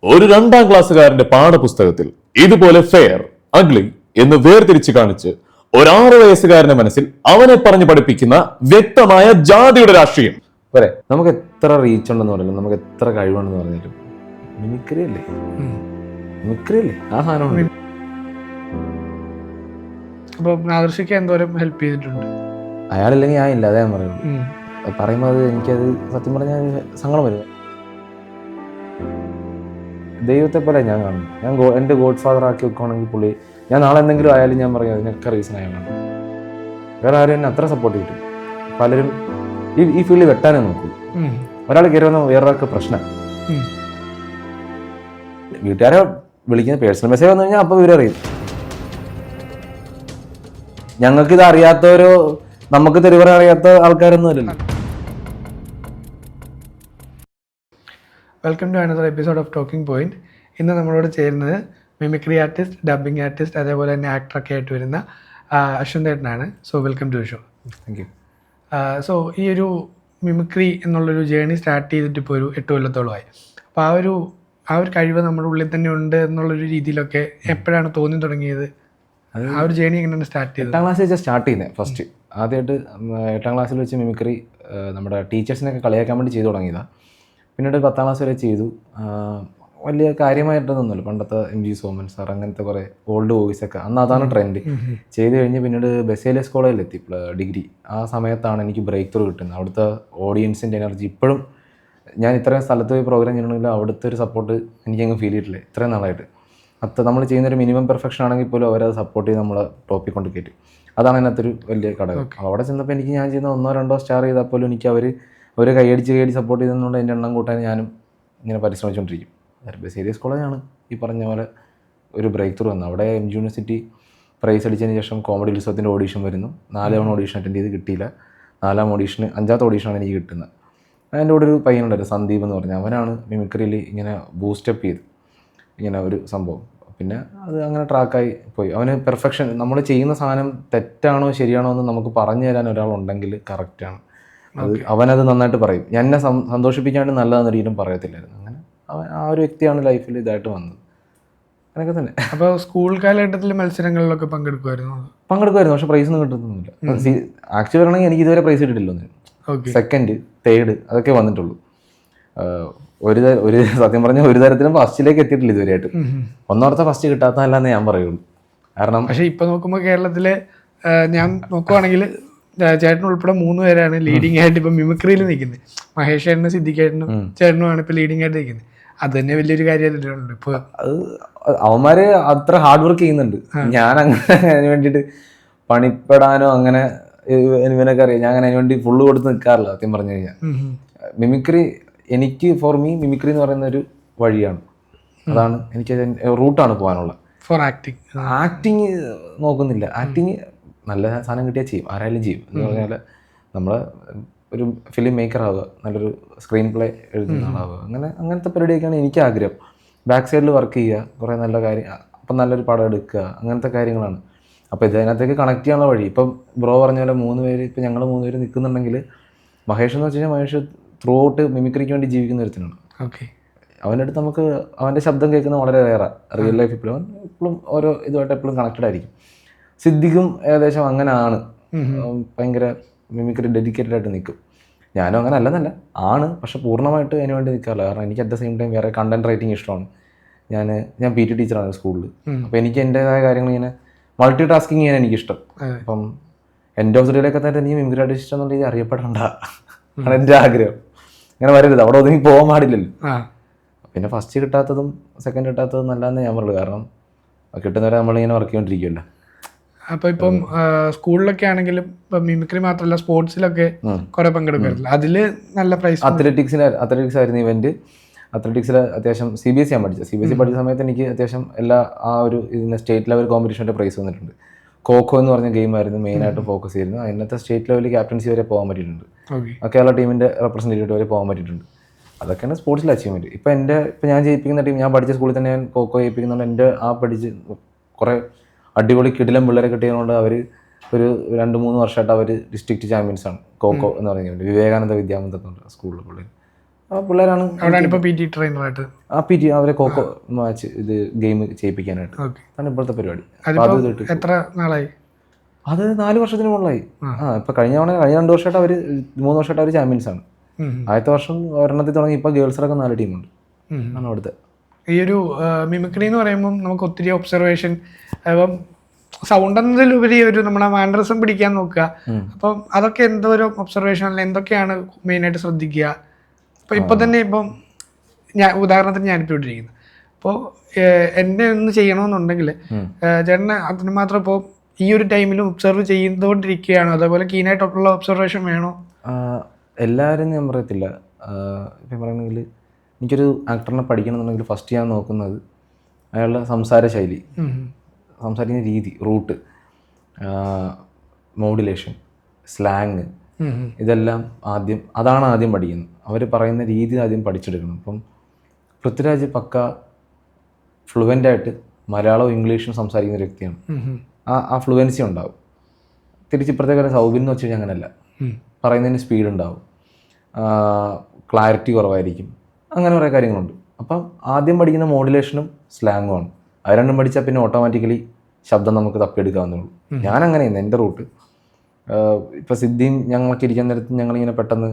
ഒരു 2ാം ക്ലാസ്സുകാരന്റെ പാഠപുസ്തകത്തിൽ ഇതുപോലെ ഫെയർ, അഗ്ലി എന്ന് വേർതിരിച്ച് കാണിച്ച് ഒരു 6 വയസ്സുകാരന്റെ മനസ്സിൽ അവനെ പറഞ്ഞു പഠിപ്പിക്കുന്ന വ്യക്തമായ ജാതിയുടെ രാഷ്ട്രീയം. പോരെ, നമുക്ക് എത്ര റീച്ച് ഉണ്ടെന്ന് പറഞ്ഞാലും നമുക്ക് എത്ര കഴിവുണ്ടെന്ന് പറഞ്ഞാലും മിമിക്രി അല്ലേ, ആ സാധനം. അപ്പൊ ആദർശിക്ക് എന്തോരം ഹെൽപ്പ് ചെയ്തിട്ടുണ്ട് അയാളില്ലെങ്കിൽ ഞാൻ ഇല്ല, അതേ ഞാൻ പറയുള്ളൂ. പറയുമ്പോൾ അത് എനിക്കത് സത്യം പറഞ്ഞാൽ സങ്കടം വരും. ദൈവത്തെ പോലെ ഞാൻ കാണുന്നു. ഞാൻ എൻ്റെ ഗോഡ് ഫാദർ ആക്കി വെക്കുകയാണെങ്കിൽ പുള്ളി, ഞാൻ നാളെ എന്തെങ്കിലും ആയാലും ഞാൻ പറയും അതിനൊക്കെ റീസൺ അയാളാണ്. വേറെ ആരും എന്നെ അത്ര സപ്പോർട്ട് ചെയ്തിട്ട്. പലരും ഈ ഫീൽഡിൽ വെട്ടാനേ നോക്കൂ. ഒരാൾ കയറി വന്ന വേറൊരാൾക്ക് പ്രശ്നം. വീട്ടുകാരെ വിളിക്കുന്ന പേഴ്സണൽ മെസ്സേജ് വന്നു കഴിഞ്ഞാൽ അപ്പോൾ ഇവരറിയും. ഞങ്ങൾക്കിത് അറിയാത്തവരോ നമുക്ക് തെരുവറ അറിയാത്ത ആൾക്കാരൊന്നും അല്ലല്ലോ. Welcome to another episode of talking point. ഇന്ന് നമ്മളോട് ചേരുന്നത് മിമിക്രി ആർട്ടിസ്റ്റ്, ഡബിങ് ആർട്ടിസ്റ്റ്, അതേപോലെ തന്നെ ആക്ടറൊക്കെ ആയിട്ട് വരുന്ന അശ്വന്ത് ഏട്ടനാണ്. So welcome to show. Thank you. So ഈ ഒരു മിമിക്രി എന്നുള്ളൊരു ജേർണി സ്റ്റാർട്ട് ചെയ്തിട്ട് ഇപ്പോൾ ഒരു 8 കൊല്ലത്തോളമായി. അപ്പോൾ ആ ഒരു കഴിവ് നമ്മുടെ ഉള്ളിൽ തന്നെ ഉണ്ട് എന്നുള്ളൊരു രീതിയിലൊക്കെ എപ്പോഴാണ് തോന്നി തുടങ്ങിയത്? ആ ഒരു ജേർണി എങ്ങനെയാണ് സ്റ്റാർട്ട് ചെയ്തത്? 8ാം ക്ലാസ്സിൽ വെച്ചാൽ സ്റ്റാർട്ട് ചെയ്യുന്നത്. ഫസ്റ്റ് ആദ്യമായിട്ട് 8ാം ക്ലാസ്സിൽ വെച്ച് മിമിക്രി നമ്മുടെ ടീച്ചേഴ്സിനൊക്കെ കളിയാക്കാൻ വേണ്ടി ചെയ്തു തുടങ്ങിയതാണ്. പിന്നീട് 10ാം ക്ലാസ് വരെ ചെയ്തു. വലിയ കാര്യമായിട്ടൊന്നുമില്ല. പണ്ടത്തെ MG സോമൻ സാർ അങ്ങനത്തെ കുറേ ഓൾഡ് വോയിസൊക്കെ, അന്ന് അതാണ് ട്രെൻഡ്. ചെയ്ത് കഴിഞ്ഞ് പിന്നീട് ബെസേലിയസ് കോളേജിലെത്തി ഡിഗ്രി. ആ സമയത്താണ് എനിക്ക് ബ്രേക്ക് ത്രൂ കിട്ടുന്നത്. അവിടുത്തെ ഓഡിയൻസിൻ്റെ എനർജി ഇപ്പോഴും, ഞാൻ ഇത്രയും സ്ഥലത്ത് പോയി പ്രോഗ്രാം ചെയ്യണമെങ്കിൽ അവിടുത്തെ ഒരു സപ്പോർട്ട് എനിക്കങ്ങ് ഫീൽ ചെയ്തിട്ടില്ല ഇത്രയും നാളായിട്ട്. നമ്മൾ ചെയ്യുന്നൊരു മിനിമം പെർഫെക്ഷൻ ആണെങ്കിൽ പോലും അവരത് സപ്പോർട്ട് ചെയ്ത് നമ്മളെ ടോപ്പിൽ കൊണ്ട് കയറ്റും. അതാണ് അതിനകത്തൊരു വലിയ ഘടകം. അവിടെ ചെന്നപ്പോൾ എനിക്ക് ഞാൻ ചെയ്യുന്ന 1-2 സ്റ്റാർ ചെയ്താൽ പോലും എനിക്ക് അവർ കൈയടിച്ച് സപ്പോർട്ട് ചെയ്തതുകൊണ്ട് എൻ്റെ എണ്ണം കൂട്ടാൻ ഞാനും ഇങ്ങനെ പരിശ്രമിച്ചുകൊണ്ടിരിക്കും. സീരിയസ് കോളേജാണ് ഈ പറഞ്ഞ പോലെ ഒരു ബ്രേക്ക് ത്രൂ വന്നത്. അവിടെ MG യൂണിവേഴ്സിറ്റി പ്രൈസ് അടിച്ചതിന് ശേഷം കോമഡി ഉത്സവത്തിൻ്റെ ഓഡീഷൻ വരുന്നു. 4 തവണ ഓഡീഷൻ അറ്റൻഡ് ചെയ്ത് കിട്ടിയില്ല. 5ാമത്തെ ഓഡീഷനാണ് എനിക്ക് കിട്ടുന്നത്. അതിൻ്റെ കൂടെ ഒരു പയ്യനുണ്ടായിരുന്നു, സന്ദീപ് എന്ന് പറഞ്ഞാൽ. അവനാണ് മിമിക്രിയിൽ ഇങ്ങനെ ബൂസ്റ്റപ്പ് ചെയ്ത് ഇങ്ങനെ ഒരു സംഭവം. പിന്നെ അത് അങ്ങനെ ട്രാക്കായി പോയി. അവന് പെർഫെക്ഷൻ, നമ്മൾ ചെയ്യുന്ന സാധനം തെറ്റാണോ ശരിയാണോ എന്ന് നമുക്ക് പറഞ്ഞു തരാൻ ഒരാളുണ്ടെങ്കിൽ കറക്റ്റാണ്. അത് അവനത് നന്നായിട്ട് പറയും. എന്നെ സന്തോഷിപ്പിക്കാണ്ട് നല്ലതെന്നൊരിക്കലും പറയത്തില്ലായിരുന്നു. അങ്ങനെ ആ ഒരു വ്യക്തിയാണ് ലൈഫിൽ ഇതായിട്ട് വന്നത്. അങ്ങനെയൊക്കെ തന്നെ. അപ്പോൾ സ്കൂൾ കാലഘട്ടത്തിൽ മത്സരങ്ങളിലൊക്കെ പങ്കെടുക്കുമായിരുന്നു? പക്ഷെ പ്രൈസ് ഒന്നും കിട്ടുന്നില്ല. ആക്ച്വലി പറയണമെങ്കിൽ എനിക്ക് ഇതുവരെ പ്രൈസ് കിട്ടിയിട്ടില്ല. സെക്കൻഡ്, തേർഡ് അതൊക്കെ വന്നിട്ടുള്ളൂ. ഒരു സത്യം പറഞ്ഞാൽ ഒരു തരത്തിലും ഫസ്റ്റിലേക്ക് എത്തിയിട്ടില്ല ഇതുവരെയായിട്ട്. ഒന്നോർത്ത ഫസ്റ്റ് കിട്ടാത്തതല്ലെന്ന് ഞാൻ പറയുള്ളൂ. കാരണം പക്ഷേ ഇപ്പം നോക്കുമ്പോൾ കേരളത്തിലെ ഞാൻ നോക്കുവാണെങ്കിൽ ചേട്ടൻ ഉൾപ്പെടെ 3 പേരാണ് ലീഡിങ് ആയിട്ട് ഇപ്പം മിമിക്രിയിൽ നിൽക്കുന്നത്. മഹേഷ് ചേട്ടനും സിദ്ദിഖേട്ടനും ചേട്ടനുമാണ് ഇപ്പം ലീഡിങ് ആയിട്ട് നിൽക്കുന്നത്. അത് തന്നെ വലിയൊരു കാര്യമായിട്ടുണ്ട്. ഇപ്പോൾ അത് അവന്മാര് അത്ര ഹാർഡ് വർക്ക് ചെയ്യുന്നുണ്ട്. ഞാൻ അങ്ങനെ അതിന് വേണ്ടിയിട്ട് പണിപ്പെടാനോ അങ്ങനെ ഇവനൊക്കെ അറിയാം. ഞാൻ അങ്ങനെ അതിന് വേണ്ടി ഫുള്ള് കൊടുത്ത് നിൽക്കാറില്ല സത്യം പറഞ്ഞു കഴിഞ്ഞാൽ. മിമിക്രി ഫോർ മീ മിമിക്രി എന്ന് പറയുന്ന ഒരു വഴിയാണ്. അതാണ് എനിക്ക് റൂട്ടാണ് പോകാനുള്ള. ഫോർ ആക്ടിങ് നോക്കുന്നില്ല. ആക്ടിങ് നല്ല സാധനം കിട്ടിയാൽ ചെയ്യും, ആരായാലും ചെയ്യും. എന്ന് പറഞ്ഞാൽ നമ്മൾ ഒരു ഫിലിം മേക്കർ ആവുക, നല്ലൊരു സ്ക്രീൻ പ്ലേ എഴുതുന്ന ആളാവുക, അങ്ങനത്തെ പരിപാടിയൊക്കെയാണ് എനിക്ക് ആഗ്രഹം. ബാക്ക് സൈഡിൽ വർക്ക് ചെയ്യുക, കുറേ നല്ല കാര്യം, അപ്പം നല്ലൊരു പടം എടുക്കുക, അങ്ങനത്തെ കാര്യങ്ങളാണ്. അപ്പോൾ ഇതിനകത്തേക്ക് കണക്ട് ചെയ്യാനുള്ള വഴി. ഇപ്പം ബ്രോ പറഞ്ഞ പോലെ 3 പേര്, ഇപ്പം ഞങ്ങൾ 3 പേര് നിൽക്കുന്നുണ്ടെങ്കിൽ മഹേഷ് എന്ന് വെച്ച് കഴിഞ്ഞാൽ മഹേഷ് ത്രൂ ഔട്ട് മിമിക്രിക്ക് വേണ്ടി ജീവിക്കുന്ന ഒരുത്തനാണ്. ഓക്കെ. അവൻ്റെ അടുത്ത് നമുക്ക് അവൻ്റെ ശബ്ദം കേൾക്കുന്നത് വളരെ റെയറാ. റിയൽ ലൈഫ് എപ്പോഴും ഓരോ ഇതുമായിട്ട് എപ്പോഴും കണക്റ്റഡ് ആയിരിക്കും. സിദ്ദിഖും ഏകദേശം അങ്ങനെയാണ്. ഭയങ്കര മിമിക്രി ഡെഡിക്കേറ്റഡ് ആയിട്ട് നിൽക്കും. ഞാനും അങ്ങനെ അല്ലെന്നല്ല, ആണ്, പക്ഷെ പൂർണ്ണമായിട്ട് അതിന് വേണ്ടി നിൽക്കാറില്ല. കാരണം എനിക്ക് അറ്റ് ദ സെയിം ടൈം വേറെ കണ്ടന്റ് റൈറ്റിംഗ് ഇഷ്ടമാണ്. ഞാൻ PT ടീച്ചറാണ് സ്കൂളിൽ. അപ്പോൾ എനിക്ക് എൻ്റേതായ കാര്യങ്ങൾ ഇങ്ങനെ മൾട്ടി ടാസ്കിങ് ചെയ്യാൻ എനിക്കിഷ്ടം. അപ്പം എൻഡ് ഓഫ് ദി ഡേയിലൊക്കെ തന്നെ എനിക്ക് മിമിക്രി ആർട്ടിസ്റ്റ് എന്നുള്ള രീതി അറിയപ്പെടേണ്ട ആണ് എൻ്റെ ആഗ്രഹം. അങ്ങനെ വരരുത്, അവിടെ ഒതുങ്ങി പോകാൻ പാടില്ലല്ലോ. പിന്നെ ഫസ്റ്റ് കിട്ടാത്തതും സെക്കൻഡ് കിട്ടാത്തതും നല്ലതെന്ന് ഞാൻ പറയുള്ളൂ. കാരണം കിട്ടുന്നവരെ നമ്മളിങ്ങനെ വർക്ക് ചെയ്തുകൊണ്ടിരിക്കുമല്ലോ. അപ്പോൾ ഇപ്പം സ്കൂളിലൊക്കെ ആണെങ്കിലും ഇപ്പം മിമിക്രി മാത്രമല്ല സ്പോർട്സിലൊക്കെ കുറെ പങ്കെടുക്കാറില്ല. അതിൽ നല്ല പ്രൈസ്. അത്ലറ്റിക്സ് ആയിരുന്നു ഇവന്റ്. അത്ലറ്റിക്സിൽ അത്യാവശ്യം CBSE ഞാൻ പഠിച്ചത്. CBSE പഠിച്ച സമയത്ത് എനിക്ക് അത്യാവശ്യം ആ ഒരു ഇതിന് സ്റ്റേറ്റ് ലെവൽ കോമ്പറ്റീഷൻ്റെ പ്രൈസ് വന്നിട്ടുണ്ട്. കോക്കോ എന്ന് പറഞ്ഞ ഗെയിമായിരുന്നു മെയിനായിട്ട് ഫോക്കസ് ചെയ്യുന്നത്. അതിനകത്ത് സ്റ്റേറ്റ് ലെവലിൽ ക്യാപ്റ്റൻസി വരെ പോകാൻ പറ്റിയിട്ടുണ്ട്. കേരള ടീമിൻ്റെ റെപ്രസെൻറ്റേറ്റീവ് വരെ പോകാൻ പറ്റിയിട്ടുണ്ട്. അതൊക്കെയാണ് സ്പോർട്സിൽ അച്ചീവ്മെൻറ്റ്. ഇപ്പം ഞാൻ ജയിപ്പിക്കുന്ന ടീം, ഞാൻ പഠിച്ച സ്കൂളിൽ തന്നെ ഞാൻ കോക്കോ ജയിപ്പിക്കുന്നുണ്ട്. എൻ്റെ പഠിച്ച് കുറേ അടിപൊളി കിടിലം പിള്ളേരെ കിട്ടിയതുകൊണ്ട് അവർ ഒരു 2-3 വർഷമായിട്ട് അവർ ഡിസ്ട്രിക്ട് ചാമ്പ്യൻസാണ്. കോക്കോ എന്ന് പറയുന്നത് വിവേകാനന്ദ വിദ്യാമന്ദിർ സ്കൂളിലെ പിള്ളേർ. ആ പിള്ളേരാണ് അവിടെയാണ് ഇപ്പോൾ PT ട്രെയിനറായിട്ട്. ആ PT അവരെ കോക്കോ മാച്ച് ഇത് ഗെയിം ചെയ്യിപ്പിക്കാനായിട്ട് ഓക്കെ. അതാണ് ഇപ്പോഴത്തെ പരിപാടി. അതിപ്പോൾ അത് കിട്ടും. എത്ര നാളായി? അത് 4 വർഷത്തിന് മുകളിലായി. ഇപ്പൊ കഴിഞ്ഞ 2 വർഷമായിട്ട് അവര് 3 വർഷമായിട്ട് അവര് ചാമ്പ്യൻസ് ആണ്. ആദ്യത്തെ വർഷം ഒരെണ്ണത്തിൽ തുടങ്ങി ഇപ്പൊ ഗേൾസിലൊക്കെ 4 ടീമുണ്ട് ആണ് അവിടുത്തെ. ഈ ഒരു മിമിക്രി എന്ന് പറയുമ്പോൾ നമുക്ക് ഒത്തിരി ഒബ്സർവേഷൻ, അപ്പം സൗണ്ട് എന്നതിലുപരി ഒരു നമ്മുടെ മാനറിസം പിടിക്കാൻ നോക്കുക. അപ്പം അതൊക്കെ എന്തോരം ഒബ്സർവേഷൻ അല്ല എന്തൊക്കെയാണ് മെയിനായിട്ട് ശ്രദ്ധിക്കുക? ഇപ്പൊ തന്നെ ഇപ്പം ഉദാഹരണത്തിന് ഞാനിപ്പോൾ ഇട്ടിരിക്കുന്നത്, അപ്പോൾ എന്നെ ഒന്ന് ചെയ്യണമെന്നുണ്ടെങ്കിൽ ചേട്ടനെ അതിന് മാത്രം ഇപ്പോൾ ഈ ഒരു ടൈമിലും ഒബ്സർവ് ചെയ്തുകൊണ്ടിരിക്കുകയാണോ, അതേപോലെ കീനായിട്ടുള്ള ഒബ്സർവേഷൻ വേണോ? എല്ലാവരും ഞാൻ പറയത്തില്ല. ഇപ്പം പറയണമെങ്കിൽ എനിക്കൊരു ആക്ടറിനെ പഠിക്കണമെന്നുണ്ടെങ്കിൽ ഫസ്റ്റ് ഞാൻ നോക്കുന്നത് അയാളുടെ സംസാര ശൈലി, സംസാരിക്കുന്ന രീതി, റൂട്ട്, മോഡുലേഷൻ, സ്ലാങ്, ഇതെല്ലാം അതാണ് ആദ്യം പഠിക്കുന്നത്. അവർ പറയുന്ന രീതി ആദ്യം പഠിച്ചെടുക്കണം. ഇപ്പം പൃഥ്വിരാജ് പക്ക ഫ്ലുവൻ്റായിട്ട് മലയാളവും ഇംഗ്ലീഷും സംസാരിക്കുന്ന ഒരു വ്യക്തിയാണ്. ആ ഫ്ലുവൻസി ഉണ്ടാവും. തിരിച്ചിപ്പുറത്തേക്ക് സൗബിൻ എന്ന് വെച്ച് കഴിഞ്ഞാൽ അങ്ങനെയല്ല, പറയുന്നതിന് സ്പീഡ് ഉണ്ടാവും, ക്ലാരിറ്റി കുറവായിരിക്കും, അങ്ങനെ കുറേ കാര്യങ്ങളുണ്ട്. അപ്പം ആദ്യം പഠിക്കുന്ന മോഡുലേഷനും സ്ലാങ്ങുമാണ്. അത് രണ്ടും പഠിച്ചാൽ പിന്നെ ഓട്ടോമാറ്റിക്കലി ശബ്ദം നമുക്ക് തപ്പിയെടുക്കാവുന്നുള്ളൂ. ഞാൻ അങ്ങനെയാണ് എൻ്റെ റൂട്ട്. ഇപ്പം സിദ്ധിയും ഞങ്ങൾക്ക് ഇരിക്കാൻ നേരത്ത് ഞങ്ങളിങ്ങനെ പെട്ടെന്ന്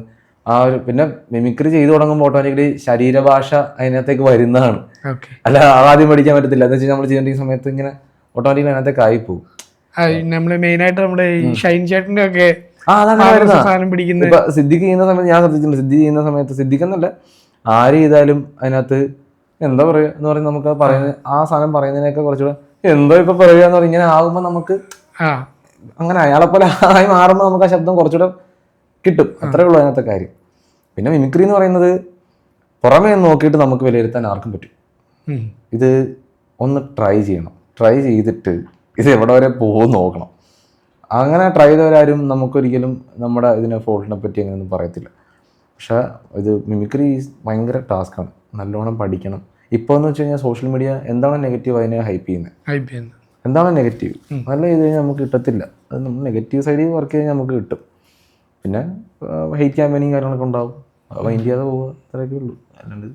ആ ഒരു പിന്നെ മിമിക്രി ചെയ്തു തുടങ്ങുമ്പോൾ ഓട്ടോമാറ്റിക്കലി ശരീരഭാഷ അതിനകത്തേക്ക് വരുന്നതാണ്. അല്ല ആദ്യം പഠിക്കാൻ പറ്റത്തില്ല. എന്ന് വെച്ചാൽ നമ്മൾ ചെയ്യേണ്ട സമയത്ത് ഇങ്ങനെ ഓട്ടോമാറ്റിക്കലി അതിനകത്തേക്ക് ആയിപ്പോവും. നമ്മള് മെയിനായിട്ട് നമ്മുടെ ഈ ഷൈൻ ചേട്ടൻ്റെ ഒക്കെ സാധനം പിടിക്കുന്നത്. ഇപ്പൊ സിദ്ദിഖ് ചെയ്യുന്ന സമയത്ത് ഞാൻ ശ്രദ്ധിച്ചിട്ടുണ്ട്. സിദ്ദി ചെയ്യുന്ന സമയത്ത് സിദ്ദിഖെന്നല്ല ആര് ചെയ്താലും അതിനകത്ത് എന്താ പറയുക എന്ന് പറയുന്നത്, നമുക്ക് പറയുന്നത് ആ സാധനം പറയുന്നതിനൊക്കെ കുറച്ചുകൂടെ എന്തോ ഇപ്പൊ പറയുക എന്ന് പറഞ്ഞാൽ ഇങ്ങനെ ആകുമ്പോൾ നമുക്ക് അങ്ങനെ അയാളെ പോലെ ആയി മാറുമ്പോൾ നമുക്ക് ആ ശബ്ദം കുറച്ചുകൂടെ കിട്ടും. അത്രേ ഉള്ളൂ അതിനകത്തെ കാര്യം. പിന്നെ മിമിക്രി എന്ന് പറയുന്നത് പുറമേ നോക്കിയിട്ട് നമുക്ക് വിലയിരുത്താൻ ആർക്കും പറ്റും. ഇത് ഒന്ന് ട്രൈ ചെയ്യണം. ട്രൈ ചെയ്തിട്ട് ഇത് എവിടെ വരെ പോകും നോക്കണം. അങ്ങനെ ട്രൈ ചെയ്തവരാരും നമുക്കൊരിക്കലും നമ്മുടെ ഇതിനെ ഫോൾട്ടിനെ പറ്റി അങ്ങനെയൊന്നും പറയത്തില്ല. പക്ഷേ ഇത് മിമിക്രി ഭയങ്കര ടാസ്ക്കാണ്. നല്ലോണം പഠിക്കണം. ഇപ്പോൾ എന്ന് വെച്ച് കഴിഞ്ഞാൽ സോഷ്യൽ മീഡിയ എന്താണ് നെഗറ്റീവ് അതിനെ ഹൈപ്പ് ചെയ്യുന്നത്. എന്താണ് നെഗറ്റീവ് നല്ല ചെയ്ത് കഴിഞ്ഞാൽ നമുക്ക് കിട്ടത്തില്ല. അത് നമ്മൾ നെഗറ്റീവ് സൈഡിൽ വർക്ക് ചെയ്ത് കഴിഞ്ഞാൽ നമുക്ക് കിട്ടും. പിന്നെ ഹെയ്റ്റ് ക്യാമ്പയിനിങ് കാര്യങ്ങളൊക്കെ ഉണ്ടാവും. അത് മൈൻഡ് ചെയ്യാതെ പോവുക, അത്രയൊക്കെ ഉള്ളൂ. അല്ലാണ്ട്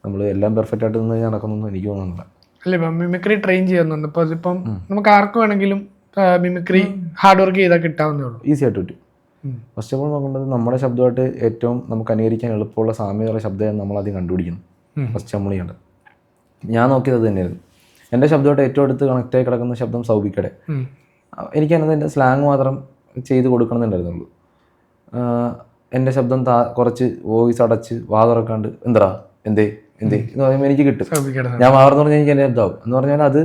നമ്മൾ എല്ലാം പെർഫെക്റ്റ് ആയിട്ട് നിന്ന് നടക്കുന്നൊന്നും എനിക്ക് തോന്നുന്നില്ല. അല്ല, ഇപ്പം മിമിക്രി ട്രെയിൻ ചെയ്യുന്നുണ്ട്. അപ്പോൾ അതിപ്പം നമുക്ക് ആർക്ക് വേണമെങ്കിലും മിമിക്രി ഹാർഡ് വർക്ക് ചെയ്താൽ കിട്ടാവുന്നേ ഉള്ളൂ, ഈസി ആയിട്ട് പറ്റും. ഫസ്റ്റ് ഓഫ് ഓൾ നോക്കേണ്ടത് നമ്മുടെ ശബ്ദമായിട്ട് ഏറ്റവും നമുക്ക് അനുകരിക്കാൻ എളുപ്പമുള്ള സാമ്യതയുള്ള ശബ്ദം നമ്മളാദ്യം കണ്ടുപിടിക്കണം. ഫസ്റ്റ് നമ്മൾ ചെയ്യേണ്ടത്. ഞാൻ നോക്കിയത് തന്നെയായിരുന്നു. എൻ്റെ ശബ്ദമായിട്ട് ഏറ്റവും അടുത്ത് കണക്റ്റായി കിടക്കുന്ന ശബ്ദം സൗബിക്കടെ. എനിക്കതിനകത്ത് എൻ്റെ സ്ലാങ് മാത്രം ചെയ്ത് കൊടുക്കണമെന്നുണ്ടായിരുന്നുള്ളൂ. എൻ്റെ ശബ്ദം കുറച്ച് വോയിസ് അടച്ച് വാ തുറക്കാണ്ട് എന്തടാ എന്തേ എന്ന് പറയുമ്പോൾ എനിക്ക് കിട്ടും. ഞാൻ വാർന്നു പറഞ്ഞാൽ എനിക്ക് എൻ്റെ ശബ്ദമാവും എന്ന് പറഞ്ഞാൽ അത്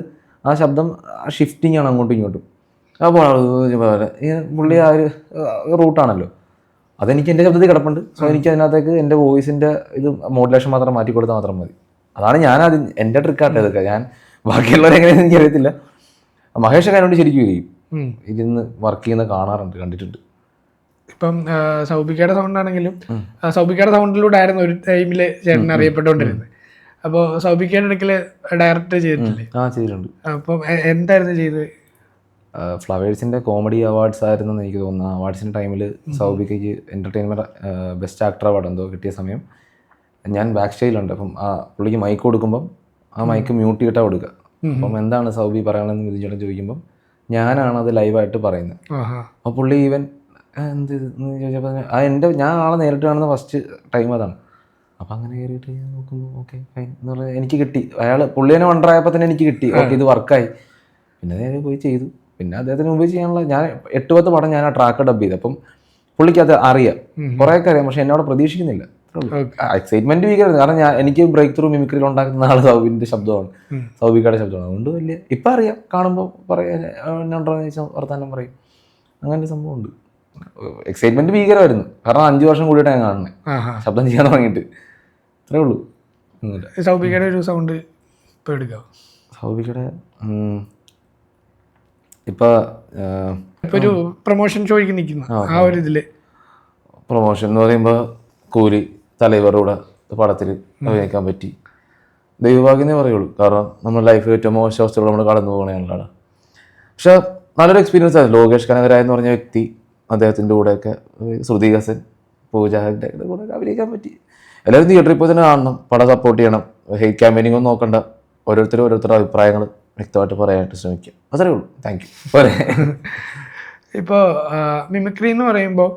ആ ശബ്ദം ഷിഫ്റ്റിംഗ് ആണ് അങ്ങോട്ടും ഇങ്ങോട്ടും. അപ്പോൾ പുള്ളി ആ ഒരു റൂട്ടാണല്ലോ, അതെനിക്ക് എൻ്റെ ശബ്ദത്തിൽ കിടപ്പുണ്ട്. സോ എനിക്ക് അതിനകത്തേക്ക് എൻ്റെ വോയിസിൻ്റെ ഇത് മോഡുലേഷൻ മാത്രം മാറ്റി കൊടുത്താൽ മാത്രം മതി. അതാണ് ഞാനത് എൻ്റെ ട്രിക്കാട്ടെ ഇതൊക്കെ. ഞാൻ ബാക്കിയുള്ളവരെങ്ങനെയാണെന്ന് എനിക്കറിയത്തില്ല. മഹേഷൊക്കെ അതിനോട് ശരിക്കും ഇരിക്കും ഇരുന്ന് വർക്ക് ചെയ്യുന്ന കാണാറുണ്ട്, കണ്ടിട്ടുണ്ട്. ഇപ്പം സൗബിക്കയുടെ സൗണ്ട് ആണെങ്കിലും സൗബിക്കയുടെ സൗണ്ടിലൂടെ ആയിരുന്നു ഒരു ടൈമിൽ ചേട്ടൻ അറിയപ്പെട്ടുകൊണ്ടിരുന്നത്. അപ്പോൾ സൗബിക്കയുടെ ഇടയ്ക്കിൽ ഡയറക്റ്റ് ചെയ്തിട്ടില്ലേ? ചെയ്തിട്ടുണ്ട്. അപ്പം എന്തായിരുന്നു ചെയ്തത്? ഫ്ലവേഴ്സിൻ്റെ കോമഡി അവാർഡ്സ് ആയിരുന്നു എനിക്ക് തോന്നുന്നു. അവാർഡ്സിൻ്റെ ടൈമിൽ സൗബിക്കയ്ക്ക് എൻ്റർടൈൻമെൻറ്റ് ബെസ്റ്റ് ആക്ടർ അവാർഡ് എന്തോ കിട്ടിയ സമയം ഞാൻ ബാക്ക് സ്റ്റേജിലുണ്ട്. അപ്പം ആ പുള്ളിക്ക് മൈക്ക് കൊടുക്കുമ്പം ആ മൈക്ക് മ്യൂട്ട് ചെയ്തിട്ടാണ് കൊടുക്കുക. അപ്പം എന്താണ് സൗബി പറയണമെന്ന് വിധിച്ചോളം ചോദിക്കുമ്പം ഞാനാണത് ലൈവായിട്ട് പറയുന്നത്. അപ്പോൾ പുള്ളി ഈവൻ എന്ത് ചോദിച്ചപ്പോൾ ഞാൻ ആളെ നേരിട്ട് കാണുന്ന ഫസ്റ്റ് ടൈം അതാണ്. അപ്പം അങ്ങനെ കയറിയിട്ട് ഞാൻ നോക്കുമ്പോൾ ഓക്കെ ഫൈൻ എന്ന് പറഞ്ഞാൽ എനിക്ക് കിട്ടി. പുള്ളിനെ വണ്ടറായപ്പോൾ തന്നെ എനിക്ക് കിട്ടി. ഓക്കെ ഇത് വർക്കായി. പിന്നെ നേരെ പോയി ചെയ്തു. പിന്നെ അദ്ദേഹത്തിന് മുമ്പ് ചെയ്യാനുള്ള ഞാൻ 8-10 പടം ഞാൻ ആ ട്രാക്ക് ഡബ് ചെയ്തു. അപ്പം പുള്ളിക്ക് അത് അറിയാം, കുറേയൊക്കെ അറിയാം. പക്ഷെ എന്നോട് പ്രതീക്ഷിക്കുന്നില്ല. എക്സൈറ്റ്മെന്റ് വീക്കായിരുന്നു. കാരണം എനിക്ക് ബ്രേക്ക് ത്രൂ മിമിക്രിയിൽ ഉണ്ടാക്കുന്ന ആൾ സൗബിൻ്റെ ശബ്ദമാണ്, സൗബിക്കയുടെ ശബ്ദമാണ്. അതുകൊണ്ട് വലിയ ഇപ്പം അറിയാം, കാണുമ്പോൾ പറയാൻ എന്നോണ്ടെന്ന് ചോദിച്ചാൽ വർത്താനം പറയും. അങ്ങനെ ഒരു സംഭവം ഉണ്ട്. എക്സൈറ്റ്മെന്റ് ഭീകരമായിരുന്നു. കാരണം 5 വർഷം കൂടിയിട്ടാണ് ഞാൻ കാണുന്നത് ശബ്ദം ചെയ്യാൻ തുടങ്ങിയിട്ട്. അത്രേ ഉള്ളൂ. സൗബിക്കയുടെ ഒരു സൗണ്ട് ഇപ്പോൾ എടുക്കാം. സൗബിക്കയുടെ ഇപ്പൊ ഒരു പ്രൊമോഷൻ ഷോയ്ക്ക് നിൽക്കുന്ന ആ ഒരു ഇതില് പ്രൊമോഷൻ എന്ന് പറയുമ്പോൾ കൂലി തലൈവറുടെ പടത്തിൽ അഭിനയിക്കാൻ പറ്റി. ദൈവഭാഗ്യമേ പറയുള്ളൂ. കാരണം നമ്മുടെ ലൈഫിൽ ഏറ്റവും മോശം അവസ്ഥകൾ നമ്മൾ കടന്നു പോകണതാണ്. പക്ഷെ നല്ലൊരു എക്സ്പീരിയൻസ് ആയിരുന്നു. ലോകേഷ് കനകരായ എന്ന് പറഞ്ഞ വ്യക്തി, അദ്ദേഹത്തിൻ്റെ കൂടെയൊക്കെ ശ്രുതി ഹസൻ, പൂജ ഹെഗ്ഡെയുടെ കൂടെ അഭിനയിക്കാൻ പറ്റി. എല്ലാവരും തിയേറ്ററിൽ പോയി തന്നെ കാണണം, പടം സപ്പോർട്ട് ചെയ്യണം, ഹെയ്റ്റ് ക്യാമ്പയിനിങ് ഒന്നും നോക്കണ്ട, ഓരോരുത്തരുടെ അഭിപ്രായങ്ങൾ വ്യക്തമായിട്ട് പറയാനായിട്ട് ശ്രമിക്കുക. അത്രേ ഉള്ളൂ. Thank you. പോരെ. ഇപ്പോൾ മിമിക്രി എന്ന് പറയുമ്പോൾ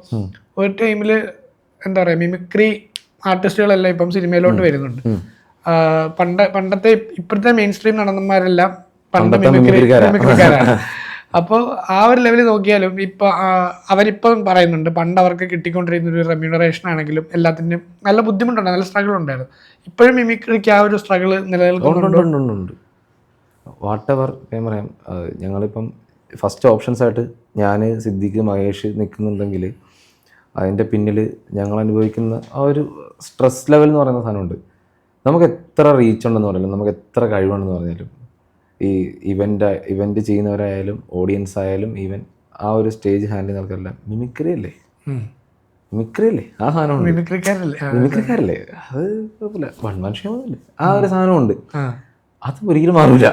ഒരു ടൈമിൽ എന്താ പറയുക, മിമിക്രി ആർട്ടിസ്റ്റുകളെല്ലാം ഇപ്പം സിനിമയിലോട്ട് വരുന്നുണ്ട്. പണ്ടത്തെ ഇപ്പോഴത്തെ മെയിൻ സ്ട്രീം നടന്മാരെല്ലാം പണ്ട് മിമിക്രിക്കാരാണ്. അപ്പോൾ ആ ഒരു ലെവലിൽ നോക്കിയാലും ഇപ്പൊ അവരിപ്പം പറയുന്നുണ്ട് പണ്ട് അവർക്ക് കിട്ടിക്കൊണ്ടിരുന്ന ഒരു റെമ്യൂണറേഷൻ ആണെങ്കിലും എല്ലാത്തിനും നല്ല ബുദ്ധിമുട്ടുണ്ട്, നല്ല സ്ട്രഗിൾ ഉണ്ടായിരുന്നു. ഇപ്പോഴും മിമിക്രിക്ക് ആ ഒരു സ്ട്രഗിൾ നിലനിൽക്കുന്നുണ്ട്. വാട്ട് എവർ ഞാൻ പറയാം, ഞങ്ങളിപ്പം ഫസ്റ്റ് ഓപ്ഷൻസ് ആയിട്ട് ഞാൻ, സിദ്ദിഖ്, മഹേഷ് നിൽക്കുന്നുണ്ടെങ്കിൽ അതിൻ്റെ പിന്നിൽ ഞങ്ങൾ അനുഭവിക്കുന്ന ആ ഒരു സ്ട്രെസ് ലെവൽ എന്ന് പറയുന്ന സാധനമുണ്ട്. നമുക്ക് എത്ര റീച്ച് ഉണ്ടെന്ന് പറഞ്ഞാലും, നമുക്ക് എത്ര കഴിവുണ്ടെന്ന് പറഞ്ഞാലും, ഈ ഇവൻ്റ് ചെയ്യുന്നവരായാലും ഓഡിയൻസ് ആയാലും ഈവൻ ആ ഒരു സ്റ്റേജ് ഹാൻഡിൽ ചെയ്യുന്നവർക്കെല്ലാം മിമിക്രി അല്ലേ, ആ സാധനമുണ്ട്. മിമിക്രിക്കാരല്ലേ, അത് കുഴപ്പമില്ല, വൺമാൻഷയമൊന്നുമില്ല, ആ ഒരു സാധനമുണ്ട്. അത് ഒരിക്കലും മാറില്ല,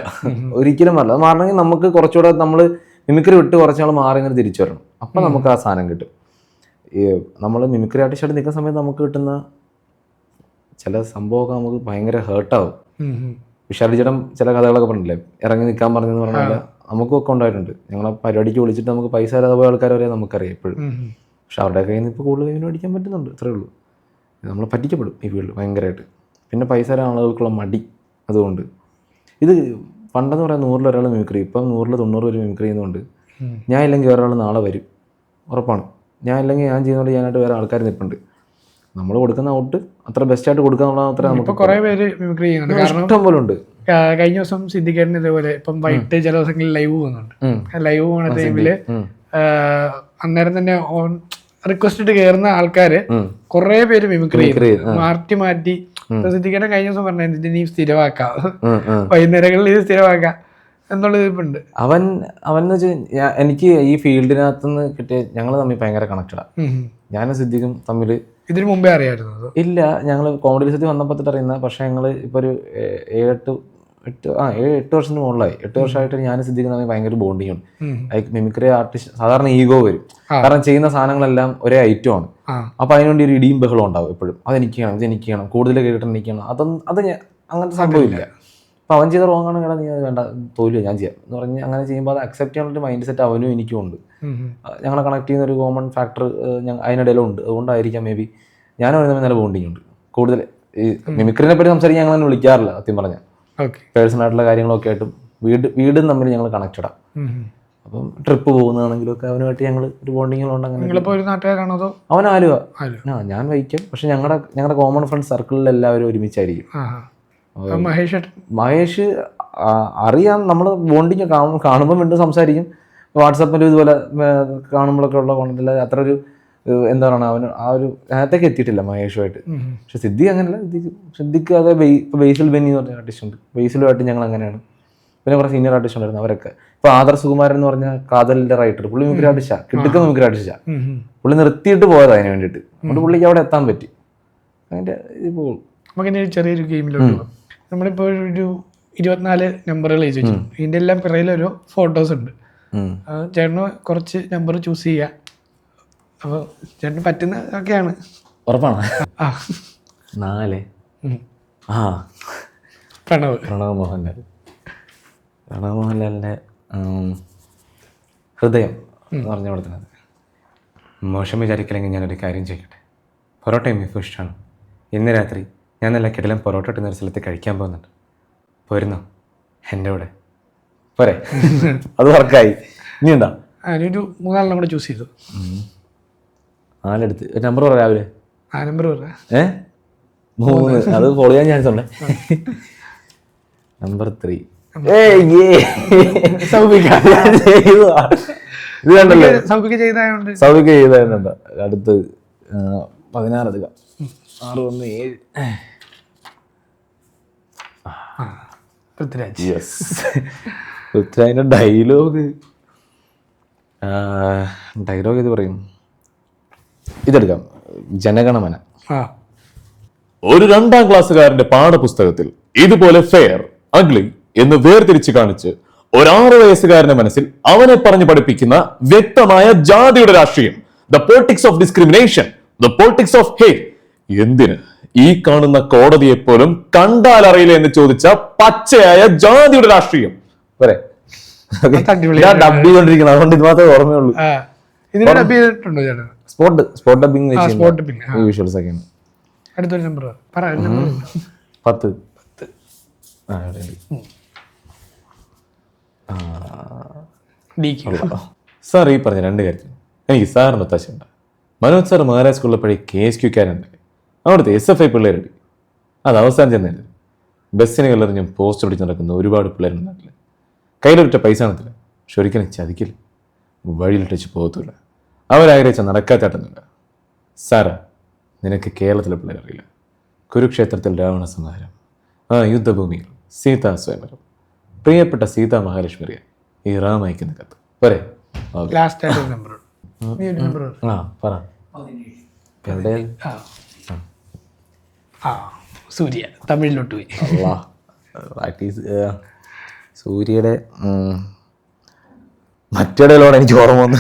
ഒരിക്കലും മാറില്ല. അത് മാറണമെങ്കിൽ നമുക്ക് കുറച്ചുകൂടെ നമ്മൾ മിമിക്രി വിട്ട് കുറച്ചാൾ മാറി ഇങ്ങനെ തിരിച്ചു വരണം. അപ്പം നമുക്ക് ആ സാധനം കിട്ടും. ഈ നമ്മൾ മിമിക്രി ആർട്ടിസ്റ്റായിട്ട് നിൽക്കുന്ന സമയത്ത് നമുക്ക് കിട്ടുന്ന ചില സംഭവമൊക്കെ നമുക്ക് ഭയങ്കര ഹേർട്ടാവും. വിശാലി ചേട്ടൻ ചില കഥകളൊക്കെ പറഞ്ഞില്ലേ, ഇറങ്ങി നിൽക്കാൻ പറഞ്ഞെന്ന് പറഞ്ഞാൽ നമുക്കൊക്കെ ഉണ്ടായിട്ടുണ്ട്. ഞങ്ങളെ പരിപാടിക്ക് വിളിച്ചിട്ട് നമുക്ക് പൈസ തരാതെ പോയ ആൾക്കാർ വരെ നമുക്കറിയാം എപ്പോഴും. പക്ഷെ അവരുടെ കയ്യിൽ നിന്ന് ഇപ്പോൾ കൂടുതൽ കയ്യിൽ മേടിക്കാൻ പറ്റുന്നുണ്ട്, അത്രേ ഉള്ളൂ. നമ്മൾ പറ്റിക്കപ്പെടും ഈ ഫീൽഡ് ഭയങ്കരമായിട്ട്. പിന്നെ പൈസ തരാൻ ആളുകൾക്കുള്ള മടി. അതുകൊണ്ട് ഇത് പണ്ടെന്ന് പറയാൻ 100-ൽ ഒരാൾ മിമിക്രി, ഇപ്പം 100-ൽ 90 പേര് മിമിക്രി ചെയ്യുന്നതുകൊണ്ട് ഞാൻ ഇല്ലെങ്കിൽ വേറെ ആൾ നാളെ വരും, ഉറപ്പാണ്. ഞാൻ ഇല്ലെങ്കിൽ ഞാൻ ചെയ്യുന്നതുകൊണ്ട് ഞാനായിട്ട് വേറെ ആൾക്കാർ നിൽപ്പുണ്ട്. നമ്മൾ കൊടുക്കുന്ന ഔട്ട് അത്ര ബെസ്റ്റായിട്ട് കൊടുക്കാന്നുള്ള അത്ര നമുക്ക് കുറേ പേര് മിമിക്രി ചെയ്യുന്നുണ്ട്. കാരണം ഇഷ്ടം പോലെ ഉണ്ട്. കഴിഞ്ഞ ദിവസം സിദ്ദിഖേട്ടൻ ഇതേപോലെ ഇപ്പം വൈകിട്ട് ചില ദിവസങ്ങളിൽ ലൈവ് പോകുന്നുണ്ട്. ലൈവ് പോകുന്ന ടൈമില് അന്നേരം തന്നെ റിക്വസ്റ്റ് ഇട്ട് കയറുന്ന ആൾക്കാര് കുറെ പേര് മിമിക്രി മാറ്റി സിദ്ദിഖേട്ടൻ കഴിഞ്ഞ ദിവസം പറഞ്ഞ നീ സ്ഥിരമാക്കാം, വൈകുന്നേരങ്ങളിൽ ഇത് സ്ഥിരമാക്കാം എന്നുള്ളത് ഇപ്പുണ്ട്. അവൻ എനിക്ക് ഈ ഫീൽഡിനകത്തുനിന്ന് കിട്ടിയ ഞങ്ങൾ തമ്മിൽ ഭയങ്കര കണക്റ്റഡാ. ഞാനും സിദ്ദിഖും തമ്മിൽ ഇതിനു മുമ്പേ അറിയാമായിരുന്നു? ഇല്ല, ഞങ്ങൾ കോമഡി സദ്യ വന്നപ്പോൾ തൊട്ട് അറിയുന്ന. പക്ഷെ ഞങ്ങൾ ഇപ്പോൾ ഒരു 7-8 വർഷത്തിന് മുകളിലായി. 8 വർഷമായിട്ട് ഞാൻ സിദ്ദിഖ് തമ്മിൽ ഭയങ്കര ബോണ്ടിങ് ഉണ്ട്. ലൈക്ക് മിമിക്രി ആർട്ടിസ്റ്റ് സാധാരണ ഈഗോ വരും, കാരണം ചെയ്യുന്ന സാധനങ്ങളെല്ലാം ഒരേ ഐറ്റം ആണ്. അപ്പോൾ അതിനുവേണ്ടി ഒരു ഇടിയും ബഹളം ഉണ്ടാവും എപ്പോഴും. അതെനിക്ക് ചെയ്യണം, ഇതെനിക്ക് ചെയ്യണം, കൂടുതൽ കേട്ടിട്ട് എനിക്ക് ചെയ്യണം. അത് അങ്ങനത്തെ സംഭവമില്ല. അപ്പോൾ അവൻ ചെയ്ത റോങ് ആണ്, കേടാ നീ അത് വേണ്ട, തോൽവിയോ ഞാൻ ചെയ്യാം എന്ന് പറഞ്ഞ് അങ്ങനെ ചെയ്യുമ്പോൾ അത് അക്സെപ്റ്റ് ചെയ്യാനുള്ള മൈൻഡ് സെറ്റ് അവനും എനിക്കും ഉണ്ട്. ഞങ്ങളെ കണക്ട് ചെയ്യുന്ന ഒരു കോമൺ ഫാക്ടർ അതിനിടയിലും ഉണ്ട്. അതുകൊണ്ടായിരിക്കാം മേ ബി ഞാനും അവന് തമ്മിൽ നല്ല ബോണ്ടിങ് ഉണ്ട്. കൂടുതൽ ഈ മിമിക്രിനെ പറ്റി സംസാരിക്കാൻ ഞങ്ങൾ തന്നെ വിളിക്കാറില്ല സത്യം പറഞ്ഞാൽ. പേഴ്സണലായിട്ടുള്ള കാര്യങ്ങളൊക്കെ ആയിട്ടും വീടും തമ്മിൽ ഞങ്ങൾ കണക്റ്റഡാണ്. അപ്പം ട്രിപ്പ് പോകുന്നതാണെങ്കിലും ഒക്കെ അവനുമായിട്ട് ഞങ്ങൾ ഒരു ബോണ്ടിങ്ങുകളുണ്ട്. അങ്ങനെ അവൻ ആലുവ, ഞാൻ വൈക്കം. പക്ഷെ ഞങ്ങളുടെ കോമൺ ഫ്രണ്ട് സർക്കിളിൽ എല്ലാവരും ഒരുമിച്ചായിരിക്കും. മഹേഷ് അറിയാം, നമ്മൾ ബോണ്ടിങ് കാണുമ്പോൾ വീണ്ടും സംസാരിക്കും. വാട്സാപ്പിലും ഇതുപോലെ കാണുമ്പോഴൊക്കെ ഉള്ള കോണ്ടല്ല അത്ര ഒരു എന്താ പറയുക, അവന് ആ ഒരു അതിനകത്തേക്ക് എത്തിയിട്ടില്ല മഹേഷുമായിട്ട്. പക്ഷെ സിദ്ദിഖ് അങ്ങനെയല്ല. സിദ്ദിഖ് അത് ബേസിൽ ബെന്നി എന്ന് പറഞ്ഞ ആർട്ടിസ്റ്റ് ഉണ്ട്, ബേസിലുമായിട്ട് ഞങ്ങൾ അങ്ങനെയാണ്. പിന്നെ കുറേ സീനിയർ ആർട്ടിസ്റ്റ് ഉണ്ടായിരുന്നു അവരൊക്കെ. ഇപ്പോൾ ആദർ സുകുമാരൻ എന്ന് പറഞ്ഞ കാതലിന്റെ റൈറ്റർ, പുള്ളി മിമിക്രി ആർട്ടിസ്റ്റാ, കിട്ടുന്ന മിമിക്രി ആർട്ടിസ്റ്റാ. പുള്ളി നിർത്തിയിട്ട് പോയത് അതിന് വേണ്ടിയിട്ട്. അതുകൊണ്ട് പുള്ളിക്ക് അവിടെ എത്താൻ പറ്റി. അതിൻ്റെ ഇത് പോകും. നമുക്കിനി ചെറിയൊരു ഗെയിമിലോട്ട് പോകാം. നമ്മളിപ്പോൾ ഒരു 24 നമ്പറുകൾ എഴുതി വെച്ചു. ഇതിൻ്റെ എല്ലാം പിറയിലൊരു ഫോട്ടോസ് ഉണ്ട്. ചേട്ടന് കുറച്ച് നമ്പർ ചൂസ് ചെയ്യുക. അപ്പോൾ ചേട്ടന് പറ്റുന്ന ഒക്കെയാണ്. ഉറപ്പാണ്? 4 പ്രണവ് മോഹൻലാലിൻ്റെ ഹൃദയം എന്ന് പറഞ്ഞ അവിടെ തന്നെ. മോശം വിചാരിക്കില്ലെങ്കിൽ ഞാനൊരു കാര്യം ചെയ്യട്ടെ. പൊറോട്ടയും ബീഫും ഇഷ്ടമാണ്. ഇന്ന് രാത്രി ഞാൻ നല്ല കിടലം പൊറോട്ട ഇട്ടുന്നൊരു സ്ഥലത്ത് കഴിക്കാൻ പോകുന്നുണ്ട്. പോരുന്നോ എൻ്റെ കൂടെ? പോരെ? അത് വർക്കായി. ഇനി ഉണ്ടോ? ഒരു 3 കൂടെ ചൂസ് ചെയ്തു. 4 എടുത്ത് നമ്പർ പറ രാവിലെ. നമ്പർ പറ. 3 അത് ഫോളോ ചെയ്യാൻ ചാൻസ് ഉണ്ട്. നമ്പർ 3 ഇത് കണ്ടല്ലേ, സൗഭിക ചെയ്തായിരുന്നുണ്ട്. അടുത്ത് 16 അധികം 6 1 7 പൃഥ്വിരാജ്. പൃഥ്വിരാജിന്റെ ഡയലോഗ് ഇത് പറയും. ഇതെടുക്കാം, ജനഗണമന. ഒരു 2ാം ക്ലാസ്സുകാരന്റെ പാഠപുസ്തകത്തിൽ ഇതുപോലെ ഫെയർ അഗ്ലി എന്ന് വേർതിരിച്ച് കാണിച്ച് ഒരു 6 വയസ്സുകാരന്റെ മനസ്സിൽ അവനെ പറഞ്ഞു പഠിപ്പിക്കുന്ന വ്യക്തമായ ജാതിയുടെ രാഷ്ട്രീയം, the politics of discrimination, the politics of hate. എന്തിന് ഈ കാണുന്ന കോടതിയെ പോലും കണ്ടാൽ അറിയില്ല എന്ന് ചോദിച്ച പച്ചയായ ജാതിയുടെ രാഷ്ട്രീയം. പോരെ? ഞാൻ ഡബ് ചെയ്തോണ്ടിരിക്കുന്നത്, അതുകൊണ്ട് ഇത് മാത്രമേ ഓർമ്മയുള്ളൂ. ഇതിന് ഡബ് ചെയ്തിട്ടുണ്ടോ ചേട്ടൻ? സ്പോട്ട് ഡബിങ് വിഷ്വൽസ് ഒക്കെയാണ്. അടുത്തൊരു നമ്പർ 10. സാർ ഈ പറഞ്ഞ രണ്ട് കാര്യത്തിൽ എനിക്ക് സാറിന് ഒത്താശയുണ്ട്. മനോജ് സാർ മഹാരാജ് സ്കൂളിലെപ്പോഴേ KSQക്കാരുണ്ട്, അവിടുത്തെ SFI പിള്ളേരുണ്ട്. അത് അവസാനം ചെന്നല്ലേ ബസ്സിന് കല്ലെറിഞ്ഞും പോസ്റ്റ് പിടിച്ച് നടക്കുന്ന ഒരുപാട് പിള്ളേരുണ്ട് നാട്ടിൽ. കയ്യിലൊറ്റ പൈസ കാണത്തില്ല, പക്ഷെ ഒരിക്കലും ചതിക്കില്ല, വഴിയിലിട്ടച്ച് പോകത്തില്ല, അവരാഗ്രഹിച്ച നടക്കാത്താട്ടൊന്നുമില്ല. സാറാ, നിനക്ക് കേരളത്തിലെ പിള്ളേരറിയില്ല. കുരുക്ഷേത്രത്തിൽ രാവണ സംഹാരം, ആ യുദ്ധഭൂമിയിൽ സീതാ സ്വയംവരം, പ്രിയപ്പെട്ട സീതാ മഹാലക്ഷ്മിയെ ഈ റാം അയക്കുന്ന കത്ത്. പോരെ? പറ. സൂര്യ തമിഴിലോട്ട് പോയി. പ്രാക്ടീസ് സൂര്യയുടെ മറ്റേടയിലോടെ എനിക്ക് ഓർമ്മ വന്ന്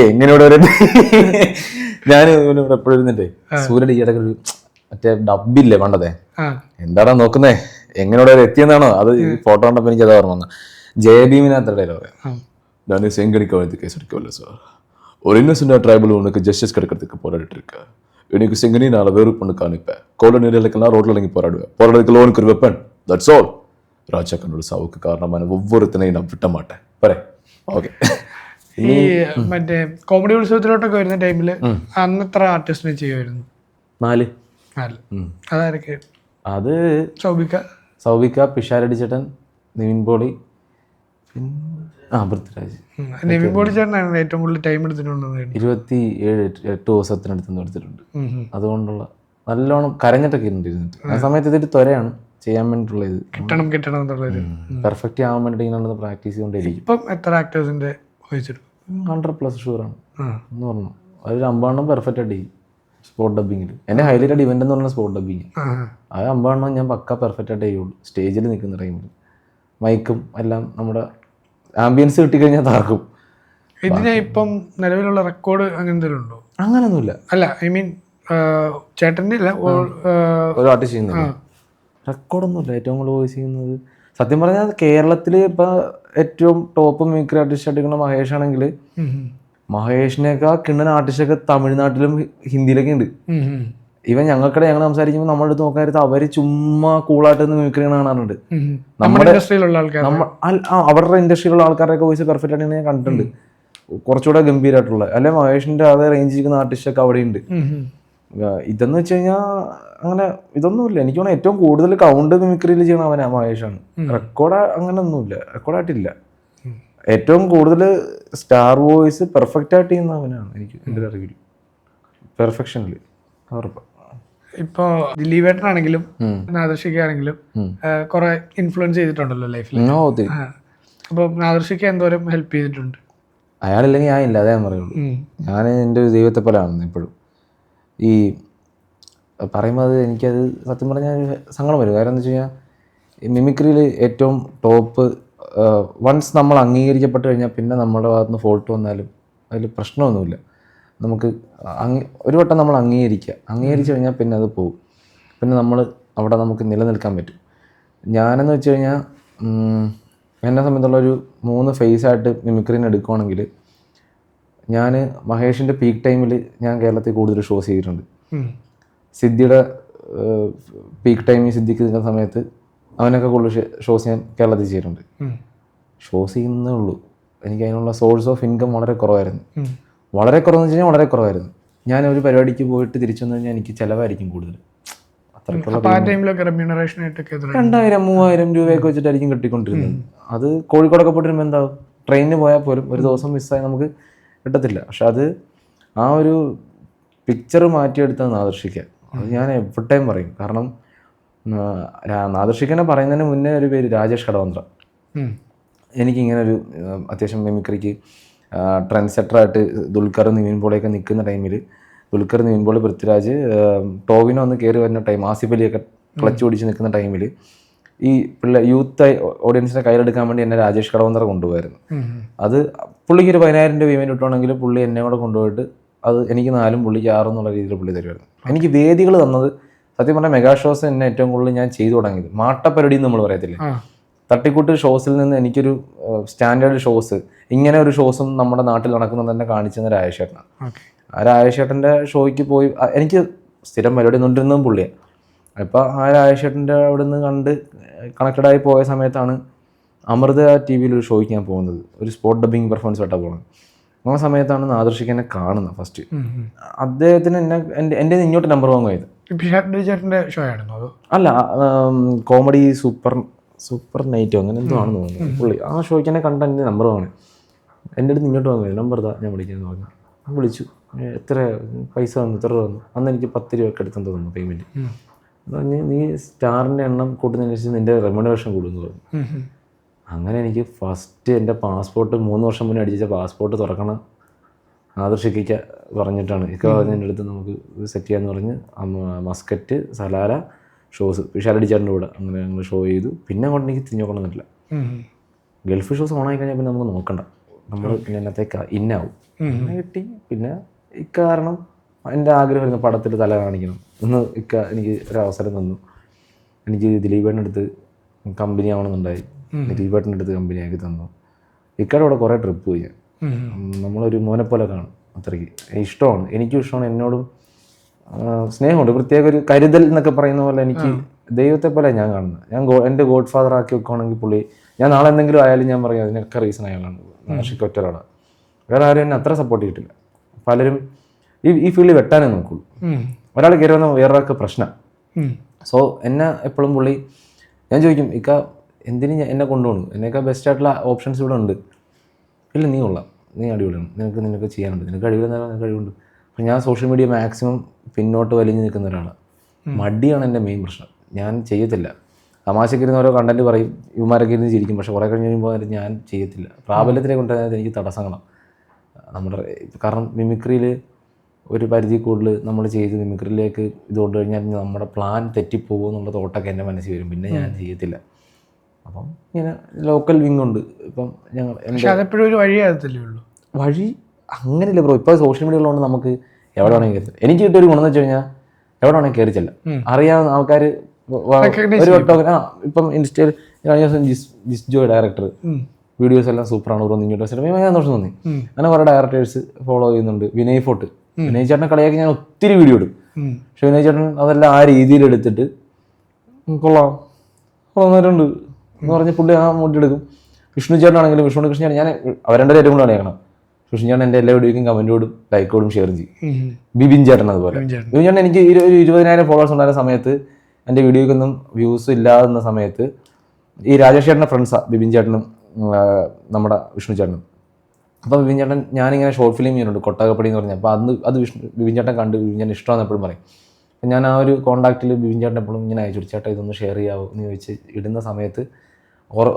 എങ്ങനെയോടെ ഞാൻ എപ്പോഴും ഇരുന്നിട്ടേ സൂര്യയുടെ ഈ ഇടയ്ക്ക് ഒരു മറ്റേ ഡബില്ലേ പണ്ടത്തെ, എന്താടാ നോക്കുന്നേ, എങ്ങനെയോടെ എത്തിയെന്നാണോ അത് ഫോട്ടോ കണ്ടപ്പോൾ എനിക്ക് അത് ഓർമ്മ വന്നു. ജയഭീമിനകത്ത് ഡയലോഗ്, நான் செங்கனிக்கு வளர்ந்து கேஸ் எடுக்கவில்லை சார், ஒரு இன்னசென்ட் ட்ரைபல் உனக்கு ஜஸ்டிஸ் கிடைக்கிறதுக்கு போராடிட்டு இருக்கேன். இன்னைக்கு செங்கனி நாலு பேர் பொண்ணு காணிப்பேன், கோல நீர்களுக்கெல்லாம் ரோட்ல இறங்கி போராடுவேன், போராடுறதுக்கு லோனுக்கு ஒரு வெப்பன், தட்ஸ் ஆல். ராஜாக்கனோட சாவுக்கு காரணமான ஒவ்வொருத்தனையும் நான் விட்ட മാട്ടെ. പോരെ? ഓക്കെ. ഈ മറ്റേ കോമഡി ഉത്സവത്തിലോട്ടൊക്കെ വരുന്ന ടൈമില് അന്ന് എത്ര ആർട്ടിസ്റ്റിനെ ചെയ്യുമായിരുന്നു? 4. അതാരൊക്കെ? അത് സൗബിക, പിഷാരടി ചേട്ടൻ, നിവിൻ പോളി, പൃഥ്വിരാജ്. നിവിൻ പോളി ചേട്ടനാണ് ഏറ്റവും കൂടുതൽ ടൈം എടുത്തിട്ടുണ്ട്. 27-8 ദിവസത്തിനടുത്ത് എടുത്തിട്ടുണ്ട്. അതുകൊണ്ടുള്ള നല്ലോണം കരഞ്ഞിട്ടൊക്കെ ഇരുന്നിട്ട് ആ സമയത്ത് ഇതൊരു ത്വരയാണ് ചെയ്യാൻ വേണ്ടിയിട്ടുള്ള ഇത് കിട്ടണം എന്നുള്ളത് പെർഫെക്റ്റ് ആവാൻ വേണ്ടിയിട്ട് ഇങ്ങനെ പ്രാക്ടീസ് ചെയ്തുകൊണ്ടിരിക്കും. ഇപ്പം എത്ര ആക്ടേഴ്സിന്റെ വോയിസ് എടുക്കും? 100+ ഷുവറാണ് എന്ന് പറഞ്ഞു. ഒരു 50 പെർഫെക്റ്റ് ആയിട്ട് ചെയ്യും സ്പോട്ട് ഡബിങ്ങിൽ. എൻ്റെ ഹൈലൈറ്റഡ് ഇവന്റ് എന്ന് പറഞ്ഞാൽ സ്പോട്ട് ഡബിങ്. അത് 50 ഞാൻ പക്ക പെർഫെക്റ്റ് ആയിട്ട് ചെയ്യുള്ളൂ. സ്റ്റേജിൽ നിൽക്കുന്ന ടൈമിൽ മൈക്കും എല്ലാം നമ്മുടെ ആംബിയൻസ് കിട്ടിക്കഴിഞ്ഞാൽ താർക്കും. ഇതിന് ഇപ്പം നിലവിലുള്ള റെക്കോർഡ് അങ്ങനെ എന്തെങ്കിലും ഉണ്ടോ? അങ്ങനെയൊന്നുമില്ല. അല്ല, ഐ മീൻ ചേട്ടൻ്റെ ഇല്ല, ഒരു ആർട്ടിസ്റ്റ് ചെയ്യുന്നില്ല. റെക്കോർഡൊന്നുമില്ല. ഏറ്റവും കൂടുതൽ വോയിസ് ചെയ്യുന്നത് സത്യം പറഞ്ഞാൽ കേരളത്തിൽ ഇപ്പം ഏറ്റവും ടോപ്പ് മിമിക്രി ആർട്ടിസ്റ്റ് ആയിട്ടിരിക്കുന്ന മഹേഷ് ആണെങ്കിൽ മഹേഷിനേക്കാൾ കിണ്ണൻ ആർട്ടിസ്റ്റൊക്കെ തമിഴ്നാട്ടിലും ഹിന്ദിയിലൊക്കെ ഉണ്ട്. ഇവൻ ഞങ്ങൾക്കിടെ ഞങ്ങൾ സംസാരിക്കുമ്പോൾ നമ്മുടെ അടുത്ത് നോക്കാനായിട്ട് അവര് ചുമ്മാ കൂളായിട്ട് മിമിക്രി കാണാറുണ്ട്. നമ്മുടെ അവരുടെ ഇൻഡസ്ട്രിയിലുള്ള ആൾക്കാരുടെയൊക്കെ വോയിസ് പെർഫെക്റ്റ് ആയിട്ട് ഞാൻ കണ്ടിട്ടുണ്ട്. കുറച്ചുകൂടെ ഗംഭീരമായിട്ടുള്ള അല്ലെ മഹേഷിന്റെ അതേ റേഞ്ചിൽ ഇരിക്കുന്ന ആർട്ടിസ്റ്റൊക്കെ അവിടെ ഉണ്ട്. ഇതെന്ന് വെച്ച് കഴിഞ്ഞാൽ അങ്ങനെ ഇതൊന്നുമില്ല. എനിക്ക് തോന്നുന്നു ഏറ്റവും കൂടുതൽ കൗണ്ട് മിമിക്രിയിൽ ചെയ്യണ അവനാ മഹേഷാണ്. റെക്കോർഡ് അങ്ങനെ ഒന്നുമില്ല, റെക്കോർഡായിട്ടില്ല. ഏറ്റവും കൂടുതൽ സ്റ്റാർ വോയിസ് പെർഫെക്റ്റ് ആയിട്ട് ചെയ്യുന്ന അവനാണ് എനിക്ക് എൻ്റെ അറിവിൽ. പെർഫെക്ഷനിൽ ഉറപ്പ്. ഇപ്പോ ദിലീപേട്ടനാണെങ്കിലും നാദർഷിക്കാണെങ്കിലും കുറെ ഇൻഫ്ലുവൻസ് ചെയ്തിട്ടുണ്ടല്ലോ ലൈഫിൽ. അപ്പൊ നാദർഷിക്ക എന്തോരം ഹെൽപ്പ് ചെയ്തിട്ടുണ്ട്? അയാളില്ലെങ്കിൽ ഞാൻ ഇല്ല, അതേ ഞാൻ പറയുള്ളൂ. ഞാൻ എൻ്റെ ഒരു ദൈവത്തെ പോലെ ആണ് ഇപ്പോഴും. ഈ പറയുമ്പോൾ അത് എനിക്കത് സത്യം പറഞ്ഞാൽ സങ്കടം വരും. കാരണം എന്താ വെച്ച് കഴിഞ്ഞാൽ മിമിക്രിയിൽ ഏറ്റവും ടോപ്പ് വൺസ് നമ്മൾ അംഗീകരിക്കപ്പെട്ട് കഴിഞ്ഞാൽ പിന്നെ നമ്മുടെ ഭാഗത്തുനിന്ന് ഫോൾട്ട് വന്നാലും അതിൽ പ്രശ്നമൊന്നുമില്ല. നമുക്ക് ഒരു വട്ടം നമ്മൾ അംഗീകരിച്ചു കഴിഞ്ഞാൽ പിന്നെ അത് പോകും. പിന്നെ നമ്മൾ അവിടെ നമുക്ക് നിലനിൽക്കാൻ പറ്റും. ഞാനെന്ന് വെച്ച് കഴിഞ്ഞാൽ എന്നെ സംബന്ധിച്ചുള്ളൊരു 3 ഫേസായിട്ട് മിമിക്രീനെ എടുക്കുകയാണെങ്കിൽ ഞാൻ മഹേഷിൻ്റെ പീക്ക് ടൈമിൽ ഞാൻ കേരളത്തിൽ കൂടുതൽ ഷോസ് ചെയ്തിട്ടുണ്ട്. സിദ്ധിയുടെ പീക്ക് ടൈമിൽ സിദ്ധിക്ക് നിൽക്കുന്ന സമയത്ത് അവനൊക്കെ കൂടുതൽ ഷോസ് ഞാൻ കേരളത്തിൽ ചെയ്തിട്ടുണ്ട്. ഷോസ് ചെയ്യുന്നേ ഉള്ളൂ. എനിക്ക് അതിനുള്ള സോഴ്സ് ഓഫ് ഇൻകം വളരെ കുറവായിരുന്നു. വളരെ കുറവെന്ന് വെച്ച് കഴിഞ്ഞാൽ വളരെ കുറവായിരുന്നു. ഞാൻ ഒരു പരിപാടിക്ക് പോയിട്ട് തിരിച്ചു വന്നു കഴിഞ്ഞാൽ എനിക്ക് ചിലവായിരിക്കും കൂടുതൽ. അത്രയ്ക്കുള്ള 2000-3000 രൂപയൊക്കെ വെച്ചിട്ടായിരിക്കും കിട്ടിക്കൊണ്ടിരുന്നത്. അത് കോഴിക്കോടൊക്കെ പോയിട്ട് എന്താവും, ട്രെയിനിന് പോയാൽ പോലും ഒരു ദിവസം മിസ്സായി നമുക്ക് കിട്ടത്തില്ല. പക്ഷെ അത് ആ ഒരു പിക്ചർ മാറ്റിയെടുത്തത് നാദർഷിക്കാൻ അത് ഞാൻ എവിടെയും പറയും. കാരണം നാദർഷിക്കനെ പറയുന്നതിന് മുന്നേ ഒരു പേര് രാജേഷ് കടവന്ത്ര. എനിക്കിങ്ങനെ ഒരു അത്യാവശ്യം മിമിക്രിക്ക് ട്രെൻഡ് സെറ്ററായിട്ട് ദുൽഖർ നിവിൻ പോളിയൊക്കെ നിൽക്കുന്ന ടൈമിൽ ദുൽഖർ നിവിൻ പോളി പൃഥ്വിരാജ് ടോവിനോ ഒന്ന് കയറി വരുന്ന ടൈം ആസിഫ് അലിയൊക്കെ ക്ലച്ച് പിടിച്ച് നിൽക്കുന്ന ടൈമിൽ ഈ യൂത്ത് ഓഡിയൻസിനെ കയ്യിലെടുക്കാൻ വേണ്ടി എന്നെ രാജേഷ് കടവന്ത്ര കൊണ്ടുപോയായിരുന്നു. അത് പുള്ളിക്ക് ഒരു 10,000 രൂപ പേയ്മെൻറ്റ് കിട്ടുവാണെങ്കിൽ പുള്ളി എന്നെ കൂടെ കൊണ്ടുപോയിട്ട് അത് എനിക്ക് 4 പുള്ളിക്ക് 6 എന്നുള്ള രീതിയിൽ പുള്ളി തരുമായിരുന്നു. എനിക്ക് വേദികൾ തന്നത് സത്യം പറഞ്ഞാൽ മെഗാ ഷോസ് എന്നെ ഏറ്റവും കൂടുതൽ ഞാൻ ചെയ്തു തുടങ്ങിയത് മാട്ടപ്പരടി എന്ന് നമ്മൾ പറയത്തില്ലേ, തട്ടിക്കൂട്ട് ഷോസിൽ നിന്ന് എനിക്കൊരു സ്റ്റാൻഡേർഡ് ഷോസ്, ഇങ്ങനെ ഒരു ഷോസും നമ്മുടെ നാട്ടിൽ നടക്കുന്നത് തന്നെ കാണിച്ചെന്ന രാജേഷേട്ടനാണ്. ആ രാജേഷേട്ടൻ്റെ ഷോയ്ക്ക് പോയി എനിക്ക് സ്ഥിരം പരിപാടി നിന്നിരുന്നതും പുള്ളിയാണ്. അപ്പോൾ ആ രാജേഷേട്ടൻ്റെ അവിടെ നിന്ന് കണ്ട് കണക്റ്റഡായി പോയ സമയത്താണ് അമൃത ടി വിയിൽ ഒരു ഷോയ്ക്ക് ഞാൻ പോകുന്നത്, ഒരു സ്പോട്ട് ഡബിങ് പെർഫോമൻസ് ആയിട്ടാണ് പോകുന്നത്. ആ സമയത്താണ് നാദൃഷിക്ക് എന്നെ കാണുന്നത് ഫസ്റ്റ്. അദ്ദേഹത്തിന് എന്നെ എൻ്റെ ഇങ്ങോട്ട് നമ്പർ വാങ്ങുമായത്. ഷോ ആയിരുന്നു അതോ? അല്ല, കോമഡി സൂപ്പർ നൈറ്റോ അങ്ങനെ എന്തോ ആണെന്ന് തോന്നുന്നു പുള്ളി. ആ ഷോയ്ക്ക് എന്നെ കണ്ട എൻ്റെ നമ്പർ വാങ്ങി എൻ്റെ അടുത്ത് ഇങ്ങോട്ട് വാങ്ങുമായത്. നമ്പർ ഇതാ, ഞാൻ വിളിക്കാമെന്ന് പറഞ്ഞു. വിളിച്ചു, എത്ര പൈസ വന്നു, എത്ര രൂപ വന്നു? അന്ന് എനിക്ക് 10 രൂപ എടുത്തെന്ന് തോന്നുന്നു പേയ്മെൻറ്റ്. പറഞ്ഞ് നീ സ്റ്റാറിൻ്റെ എണ്ണം കൂട്ടുന്നതിനനുസരിച്ച് നിൻ്റെ റെമ്യൂണറേഷൻ കൂടുമെന്ന് പറഞ്ഞു. അങ്ങനെ എനിക്ക് ഫസ്റ്റ് എൻ്റെ പാസ്പോർട്ട് 3 വർഷം മുന്നേ അടിച്ച പാസ്പോർട്ട് തുറക്കണം ആദർശിക്ക പറഞ്ഞിട്ടാണ്. ഇക്ക പറഞ്ഞതിൻ്റെ അടുത്ത് നമുക്ക് സെറ്റ് ചെയ്യാമെന്ന് പറഞ്ഞ് മസ്കറ്റ്, സലാല ഷോസ് വിശാലടിച്ചാറിൻ്റെ കൂടെ അങ്ങനെ ഞങ്ങൾ ഷോ ചെയ്തു. പിന്നെ അങ്ങോട്ട് എനിക്ക് തിരിഞ്ഞു നോക്കണമെന്നില്ല. ഗൾഫ് ഷോസ് ഓണായി കഴിഞ്ഞാൽ പിന്നെ നമുക്ക് നോക്കണ്ട, നമ്മൾ പിന്നെ എന്നത്തേക്ക് ഇന്നാവും. അങ്ങനെ കിട്ടി. പിന്നെ ഇക്കാരണം എൻ്റെ ആഗ്രഹമായിരുന്നു പടത്തിൽ തല കാണിക്കണം എന്ന്. ഇക്ക എനിക്ക് ഒരവസരം തന്നു. എനിക്ക് ദിലീപേട്ടൻ്റെ അടുത്ത് കമ്പനി ആവണമെന്നുണ്ടായി. ദിലീപേട്ടൻ്റെ അടുത്ത് കമ്പനി ആക്കി തന്നു. ഇക്കയുടെ കൂടെ കുറേ ട്രിപ്പ് പോയി ഞാൻ. നമ്മളൊരു മോനെ പോലെ കാണും, അത്രയ്ക്ക് ഇഷ്ടമാണ്. എനിക്കും ഇഷ്ടമാണ്, എന്നോടും സ്നേഹമുണ്ട്. പ്രത്യേക ഒരു കരുതൽ എന്നൊക്കെ പറയുന്ന പോലെ എനിക്ക് ദൈവത്തെ പോലെ ഞാൻ കാണുന്നത്. ഞാൻ എൻ്റെ ഗോഡ് ഫാദർ ആക്കി വെക്കുകയാണെങ്കിൽ പുള്ളി, ഞാൻ നാളെ എന്തെങ്കിലും ആയാലും ഞാൻ പറയും അതിനൊക്കെ റീസൺ അയാളാണ്. നാഷിക്ക് ഒറ്റൊരാളാണ്, വേറെ ആരും എന്നെ അത്ര സപ്പോർട്ട് ചെയ്തിട്ടില്ല. പലരും ഈ ഫീൽഡിൽ വെട്ടാനേ നോക്കുള്ളൂ. ഒരാൾ കയറി വന്ന വേറൊരാൾക്ക് പ്രശ്നം. സോ എന്നെ എപ്പോഴും പുള്ളി, ഞാൻ ചോദിക്കും ഇക്ക എന്തിനും എന്നെ കൊണ്ടുപോകണം, എന്നേക്കാൾ ബെസ്റ്റായിട്ടുള്ള ഓപ്ഷൻസ് ഇവിടെ ഉണ്ട്. ഇല്ല, നീ കൊള്ളാം, നീ അടിപൊളിയാണ്, നിനക്ക് ചെയ്യാനുണ്ട്, നിനക്ക് കഴിവുണ്ട്. അപ്പം ഞാൻ സോഷ്യൽ മീഡിയ മാക്സിമം പിന്നോട്ട് വലിഞ്ഞു നിൽക്കുന്ന ഒരാളാണ്. മടിയാണ് എൻ്റെ മെയിൻ പ്രശ്നം. ഞാൻ ചെയ്യത്തില്ല. തമാശയ്ക്ക് ഇരുന്ന് ഓരോ കണ്ടന്റ് പറയും, ഇവന്മാരൊക്കെ ഇരുന്ന് ചിരിക്കും. പക്ഷെ കുറേ കഴിഞ്ഞ് കഴിയുമ്പോൾ ഞാൻ ചെയ്യത്തില്ല. പ്രാബല്യത്തിലേക്ക് കൊണ്ടുവരുന്നത് എനിക്ക് തടസ്സങ്ങളാണ് നമ്മുടെ. കാരണം മിമിക്രിയിൽ ഒരു പരിധി കൂടുതൽ നമ്മൾ ചെയ്ത് മിമിക്രിയിലേക്ക് ഇത് കൊണ്ടുകഴിഞ്ഞാൽ നമ്മുടെ പ്ലാൻ തെറ്റിപ്പോകും എന്നുള്ള തോട്ടൊക്കെ എൻ്റെ മനസ്സിൽ വരും. പിന്നെ ഞാൻ ചെയ്യത്തില്ല. അപ്പം ഇങ്ങനെ ലോക്കൽ വിങ് ഉണ്ട്. ഇപ്പം ഞങ്ങൾ അതെപ്പോഴും ഒരു വഴിയാകത്തില്ലേ ഉള്ളൂ. വഴി അങ്ങനെയല്ലേ ബ്രോ. ഇപ്പോൾ സോഷ്യൽ മീഡിയ ഉള്ളതുകൊണ്ട് നമുക്ക് എവിടെ വേണമെങ്കിൽ കയറി. എനിക്ക് കിട്ടിയൊരു ഗുണം എന്ന് വെച്ച് കഴിഞ്ഞാൽ എവിടെ വേണമെങ്കിൽ കയറി ചെല്ലാം. അറിയാവുന്ന ആൾക്കാർ ഒരു വട്ടം ഇപ്പം ഇൻസ്റ്റയിൽ കഴിഞ്ഞ ദിവസം ജിസ്ജോ ഡയറക്ടർ വീഡിയോസ് എല്ലാം സൂപ്പറാണ് ബ്രോ, ഇങ്ങോട്ട് വെച്ചിട്ട് ഭയങ്കര സന്തോഷം തോന്നി. അങ്ങനെ കുറേ ഡയറക്ടേഴ്സ് ഫോളോ ചെയ്യുന്നുണ്ട്. വിനയ് ഫോർട്ട്, വിനയ് ചേട്ടനെ കളിയാക്കി ഞാൻ ഒത്തിരി വീഡിയോ ഇടും. പക്ഷെ വിനയ് ചേട്ടൻ അതെല്ലാം ആ രീതിയിൽ എടുത്തിട്ട് കൊള്ളാം കൊള്ളാവുന്നവരുണ്ട് എന്ന് പറഞ്ഞ് പുള്ളി ആ മൂട്ടി എടുക്കും. വിഷ്ണു ചേട്ടനാണെങ്കിലും വിഷ്ണു കൃഷ്ണൻ, ഞാൻ അവരുടെ ഏറ്റവും കൂടുതൽ കളിയാക്കണം. വിഷ്ണു ചേട്ടൻ എൻ്റെ എല്ലാ വീഡിയോയ്ക്കും കമൻറ്റോടും ലൈക്കോടും ഷെയറും ചെയ്യും. ബിബിൻ ചേട്ടൻ അതുപോലെ. ബിബിൻ ചേട്ടൻ എനിക്ക് ഒരു 20,000 ഫോളോവേഴ്സ് ഉണ്ടായിരുന്ന സമയത്ത്, എൻ്റെ വീഡിയോയ്ക്കൊന്നും വ്യൂസ് ഇല്ലാതെന്ന സമയത്ത്, ഈ രാജേഷ് ചേട്ടൻ്റെ ഫ്രണ്ട്സാണ് ബിബിൻ ചേട്ടനും നമ്മുടെ വിഷ്ണു ചേട്ടനും. അപ്പോൾ ബിബിൻ ചേട്ടൻ, ഞാനിങ്ങനെ ഷോർട്ട് ഫിലിം ചെയ്യുന്നുണ്ട് കൊട്ടാകപ്പടി എന്ന് പറഞ്ഞാൽ, അപ്പോൾ അത് ബിബിൻ ചേട്ടൻ കണ്ട് ബിബിൻ ചേട്ടൻ ഇഷ്ടമാണെന്ന് എപ്പോഴും പറയും. അപ്പം ഞാൻ ആ ഒരു കോൺടാക്റ്റിൽ ബിബിൻ ചേട്ടൻ എപ്പോഴും ഇങ്ങനെ അയച്ചു, ചേട്ടാ ഇതൊന്ന് ഷെയർ ചെയ്യാവോ എന്ന് ചോദിച്ച് ഇടുന്ന സമയത്ത്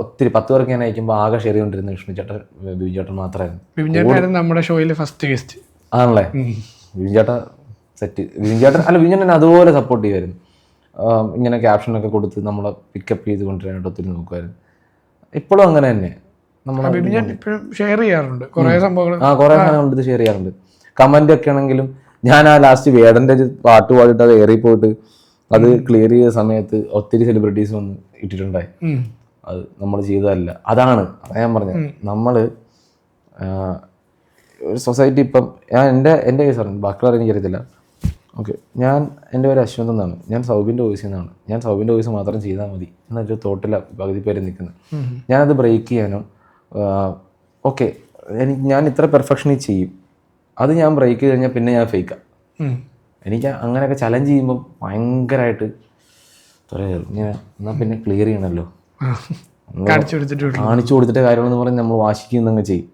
ഒത്തിരി 10 പേർക്ക് ഞാൻ അയക്കുമ്പോൾ ആകെ ഷെയർ ചെയ്തുകൊണ്ടിരുന്ന വിഷ്ണു ചേട്ടൻ ബിബിൻ ചേട്ടൻ മാത്രമായിരുന്നു. നമ്മുടെ ഷോയിൽ ഫസ്റ്റ് ഗസ്റ്റ് ആണല്ലേ. ബിബിൻ ചേട്ടൻ സെറ്റ്. ബിബിൻ ചേട്ടൻ അതുപോലെ സപ്പോർട്ട് ചെയ്യുമായിരുന്നു. ഇങ്ങനെ ക്യാപ്ഷനൊക്കെ കൊടുത്ത് നമ്മളെ പിക്കപ്പ് ചെയ്ത് കൊണ്ടുവരാനായിട്ട് ഒത്തിരി നോക്കുമായിരുന്നു. ഇപ്പോഴും അങ്ങനെ തന്നെ ഷെയർ ചെയ്യാറുണ്ട് കുറേ സംഭവങ്ങൾ. കുറേ സാധനങ്ങൾ ഷെയർ ചെയ്യാറുണ്ട്. കമന്റ് ഒക്കെ ആണെങ്കിലും ഞാൻ ആ ലാസ്റ്റ് വേദന്റെ പാട്ട് പാടിയിട്ട് അത് ഏറി പോയിട്ട് അത് ക്ലിയർ ചെയ്ത സമയത്ത് ഒത്തിരി സെലിബ്രിറ്റീസ് വന്ന് ഇട്ടിട്ടുണ്ടായി. അത് നമ്മൾ ചെയ്തതല്ല. അതാണ് ഞാൻ പറഞ്ഞത്. നമ്മൾ ഒരു സൊസൈറ്റി ഇപ്പം എൻ്റെ കേസ് പറഞ്ഞു, ബാക്കിയുള്ളവർ എനിക്കറിയത്തില്ല. ഓക്കെ, എൻ്റെ പേര് അശ്വന്ത് എന്നാണ്, ഞാൻ സൗബിൻ്റെ വോയിസിൽ നിന്നാണ്. ഞാൻ സൗബിൻ്റെ വോയിസ് മാത്രം ചെയ്താൽ മതി എന്നൊരു തോട്ടിലാണ് പകുതി പേര് നിൽക്കുന്നത്. ഞാനത് ബ്രേക്ക് ചെയ്യാനോ ഓക്കെ ഞാൻ ഇത്ര പെർഫെക്ഷനിൽ ചെയ്യും, അത് ഞാൻ ബ്രേക്ക് ചെയ്ത് കഴിഞ്ഞാൽ പിന്നെ ഞാൻ ഫേക്കാം. എനിക്ക് അങ്ങനെയൊക്കെ ചലഞ്ച് ചെയ്യുമ്പോൾ ഭയങ്കരമായിട്ട് ഇങ്ങനെ എന്നാൽ പിന്നെ ക്ലിയർ ചെയ്യണമല്ലോ, കാണിച്ചു കൊടുത്തിട്ട് കാര്യങ്ങളെന്ന് പറഞ്ഞ് നമ്മൾ വാശിക്കുന്നങ്ങ് ചെയ്യും.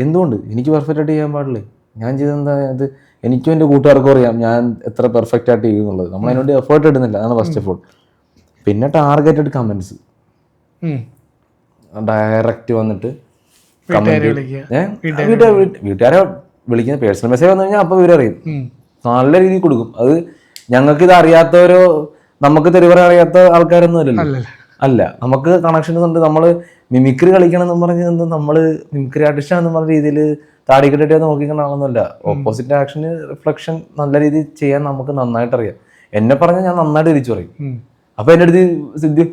എന്തുകൊണ്ട് എനിക്ക് പെർഫെക്റ്റ് ആയിട്ട് ചെയ്യാൻ പാടില്ലേ? ഞാൻ ചെയ്തെന്താ അത് എനിക്കും എൻ്റെ കൂട്ടുകാർക്കും അറിയാം ഞാൻ എത്ര പെർഫെക്റ്റ് ആയിട്ട് ചെയ്യുന്നുള്ളത്. നമ്മൾ അതിനോട് എഫേർട്ട് ഇടുന്നില്ല, അതാണ് ഫസ്റ്റ് ഓഫ് ഓൾ. പിന്നെ ടാർഗറ്റഡ് കമൻസ് ഡയറക്റ്റ് വന്നിട്ട് വീട്ടുകാരെ വിളിക്കുന്ന പേഴ്സണൽ മെസ്സേജ് വന്നു കഴിഞ്ഞാൽ അപ്പോൾ ഇവരറിയും, നല്ല രീതിയിൽ കൊടുക്കും. അത് ഞങ്ങൾക്ക് ഇത് അറിയാത്തവരോ നമുക്ക് തെരുവറ അറിയാത്ത ആൾക്കാരൊന്നും അല്ല. നമുക്ക് കണക്ഷൻസ് ഉണ്ട്. നമ്മൾ മിമിക്രി കളിക്കണം എന്ന് പറഞ്ഞ് നമ്മൾ മിമിക്രി ആർട്ടിസ്റ്റാണെന്ന് പറഞ്ഞ രീതിയിൽ താടിക്കെട്ടിട്ട് നോക്കിക്കുന്ന ആളൊന്നുമല്ല. ഓപ്പോസിറ്റ് ആക്ഷന് റിഫ്ലക്ഷൻ നല്ല രീതിയിൽ ചെയ്യാൻ നമുക്ക് നന്നായിട്ട് അറിയാം. എന്നെ പറഞ്ഞാൽ ഞാൻ നന്നായിട്ട് തിരിച്ചു പറയും. അപ്പൊ എൻ്റെ അടുത്ത് സിദ്ധു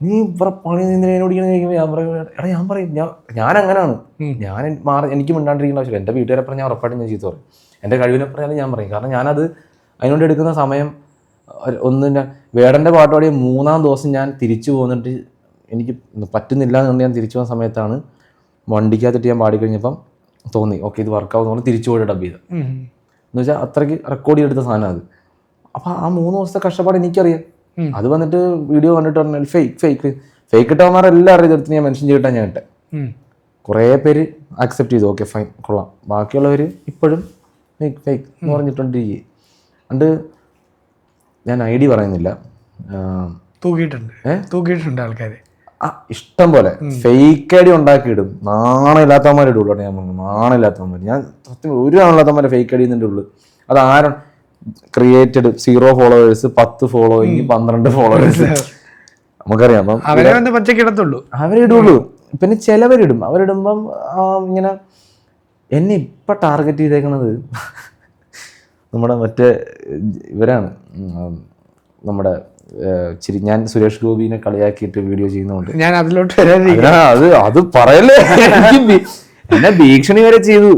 നീ ഇവിടെ പണി എന്നോട് ചോദിക്കുമ്പോൾ ഞാൻ പറയും എടാ ഞാൻ പറയും ഞാൻ അങ്ങനെയാണ്, ഞാൻ എനിക്ക് മിണ്ടാണ്ടിരിക്കുന്ന ആവശ്യമില്ല. എൻ്റെ വീട്ടുകാരെ പറഞ്ഞാൽ ഞാൻ ഉറപ്പായിട്ടും ഞാൻ ചീത്ത പറയും. എൻ്റെ കഴിവിനെ പറഞ്ഞാലും ഞാൻ പറയും. കാരണം ഞാനത് അതിനോട് എടുക്കുന്ന സമയം ഒന്നിൻ്റെ വേടൻ്റെ പാട്ട് പാടിയ 3-ാം ദിവസം ഞാൻ തിരിച്ചു പോന്നിട്ട് എനിക്ക് പറ്റുന്നില്ല എന്നുകൊണ്ട് ഞാൻ തിരിച്ചു പോകുന്ന സമയത്താണ് വണ്ടിക്കകത്തിട്ട് ഞാൻ പാടിക്കഴിഞ്ഞപ്പം തോന്നി ഓക്കെ ഇത് വർക്കാവുന്ന പോലെ തിരിച്ചു പോയി ഡബ് ചെയ്ത് എന്ന് വെച്ചാൽ അത്രയ്ക്ക് റെക്കോർഡ് ചെയ്തെടുത്ത സാധനം അത്. അപ്പം ആ 3 ദിവസത്തെ കഷ്ടപ്പാട് എനിക്കറിയാം. അത് വന്നിട്ട് വീഡിയോ കണ്ടിട്ട് പറഞ്ഞാൽ ഫേക്ക് ഇട്ടവന്മാരെല്ലാവരും ഇതെടുത്ത് ഞാൻ മെൻഷൻ ചെയ്തിട്ടാണ് ഞാൻ ഇട്ടെ. കുറേ പേര് അക്സെപ്റ്റ് ചെയ്തു, ഓക്കെ ഫൈൻ കൊള്ളാം. ബാക്കിയുള്ളവർ ഇപ്പോഴും ഫേക്ക് എന്ന് പറഞ്ഞിട്ടുണ്ടിരിക്കുക. അതുകൊണ്ട് ഞാൻ ഐ ഡി പറയുന്നില്ല, തൂക്കിയിട്ടുണ്ട് ആൾക്കാർ ഇഷ്ടം പോലെ ഫേക്ക് ഐ ഡി ഉണ്ടാക്കിയിടും. നാണമില്ലാത്തവന്മാർ ഇടുള്ളൂ. ഞാൻ പറഞ്ഞു നാണമില്ലാത്തവന്മാർ, ഞാൻ സത്യം ഒരു നാണില്ലാത്തവന്മാരെ ഫേക്ക് ഐ ഡി എന്നിട്ട് ഉള്ളു. അത് ആരാണ് ക്രിയേറ്റഡ് 0 ഫോളോവേഴ്സ്, 10 ഫോളോയിങ്, 12 ഫോളോവേഴ്സ് നമുക്കറിയാം. അപ്പം അവരെ ഇടുള്ളൂ. പിന്നെ ചിലവരിടും. അവരിടുമ്പം ഇങ്ങനെ എന്നെ ഇപ്പൊ ടാർഗറ്റ് ചെയ്തേക്കണത് നമ്മുടെ മറ്റേ ഇവരാണ്. നമ്മുടെ ഞാൻ സുരേഷ് ഗോപിനെ കളിയാക്കിയിട്ട് വീഡിയോ ചെയ്യുന്നതുകൊണ്ട് ഞാൻ അതിലോട്ട് അത് പറയല്ലേ, എന്നെ ഭീഷണി വരെ ചെയ്തു.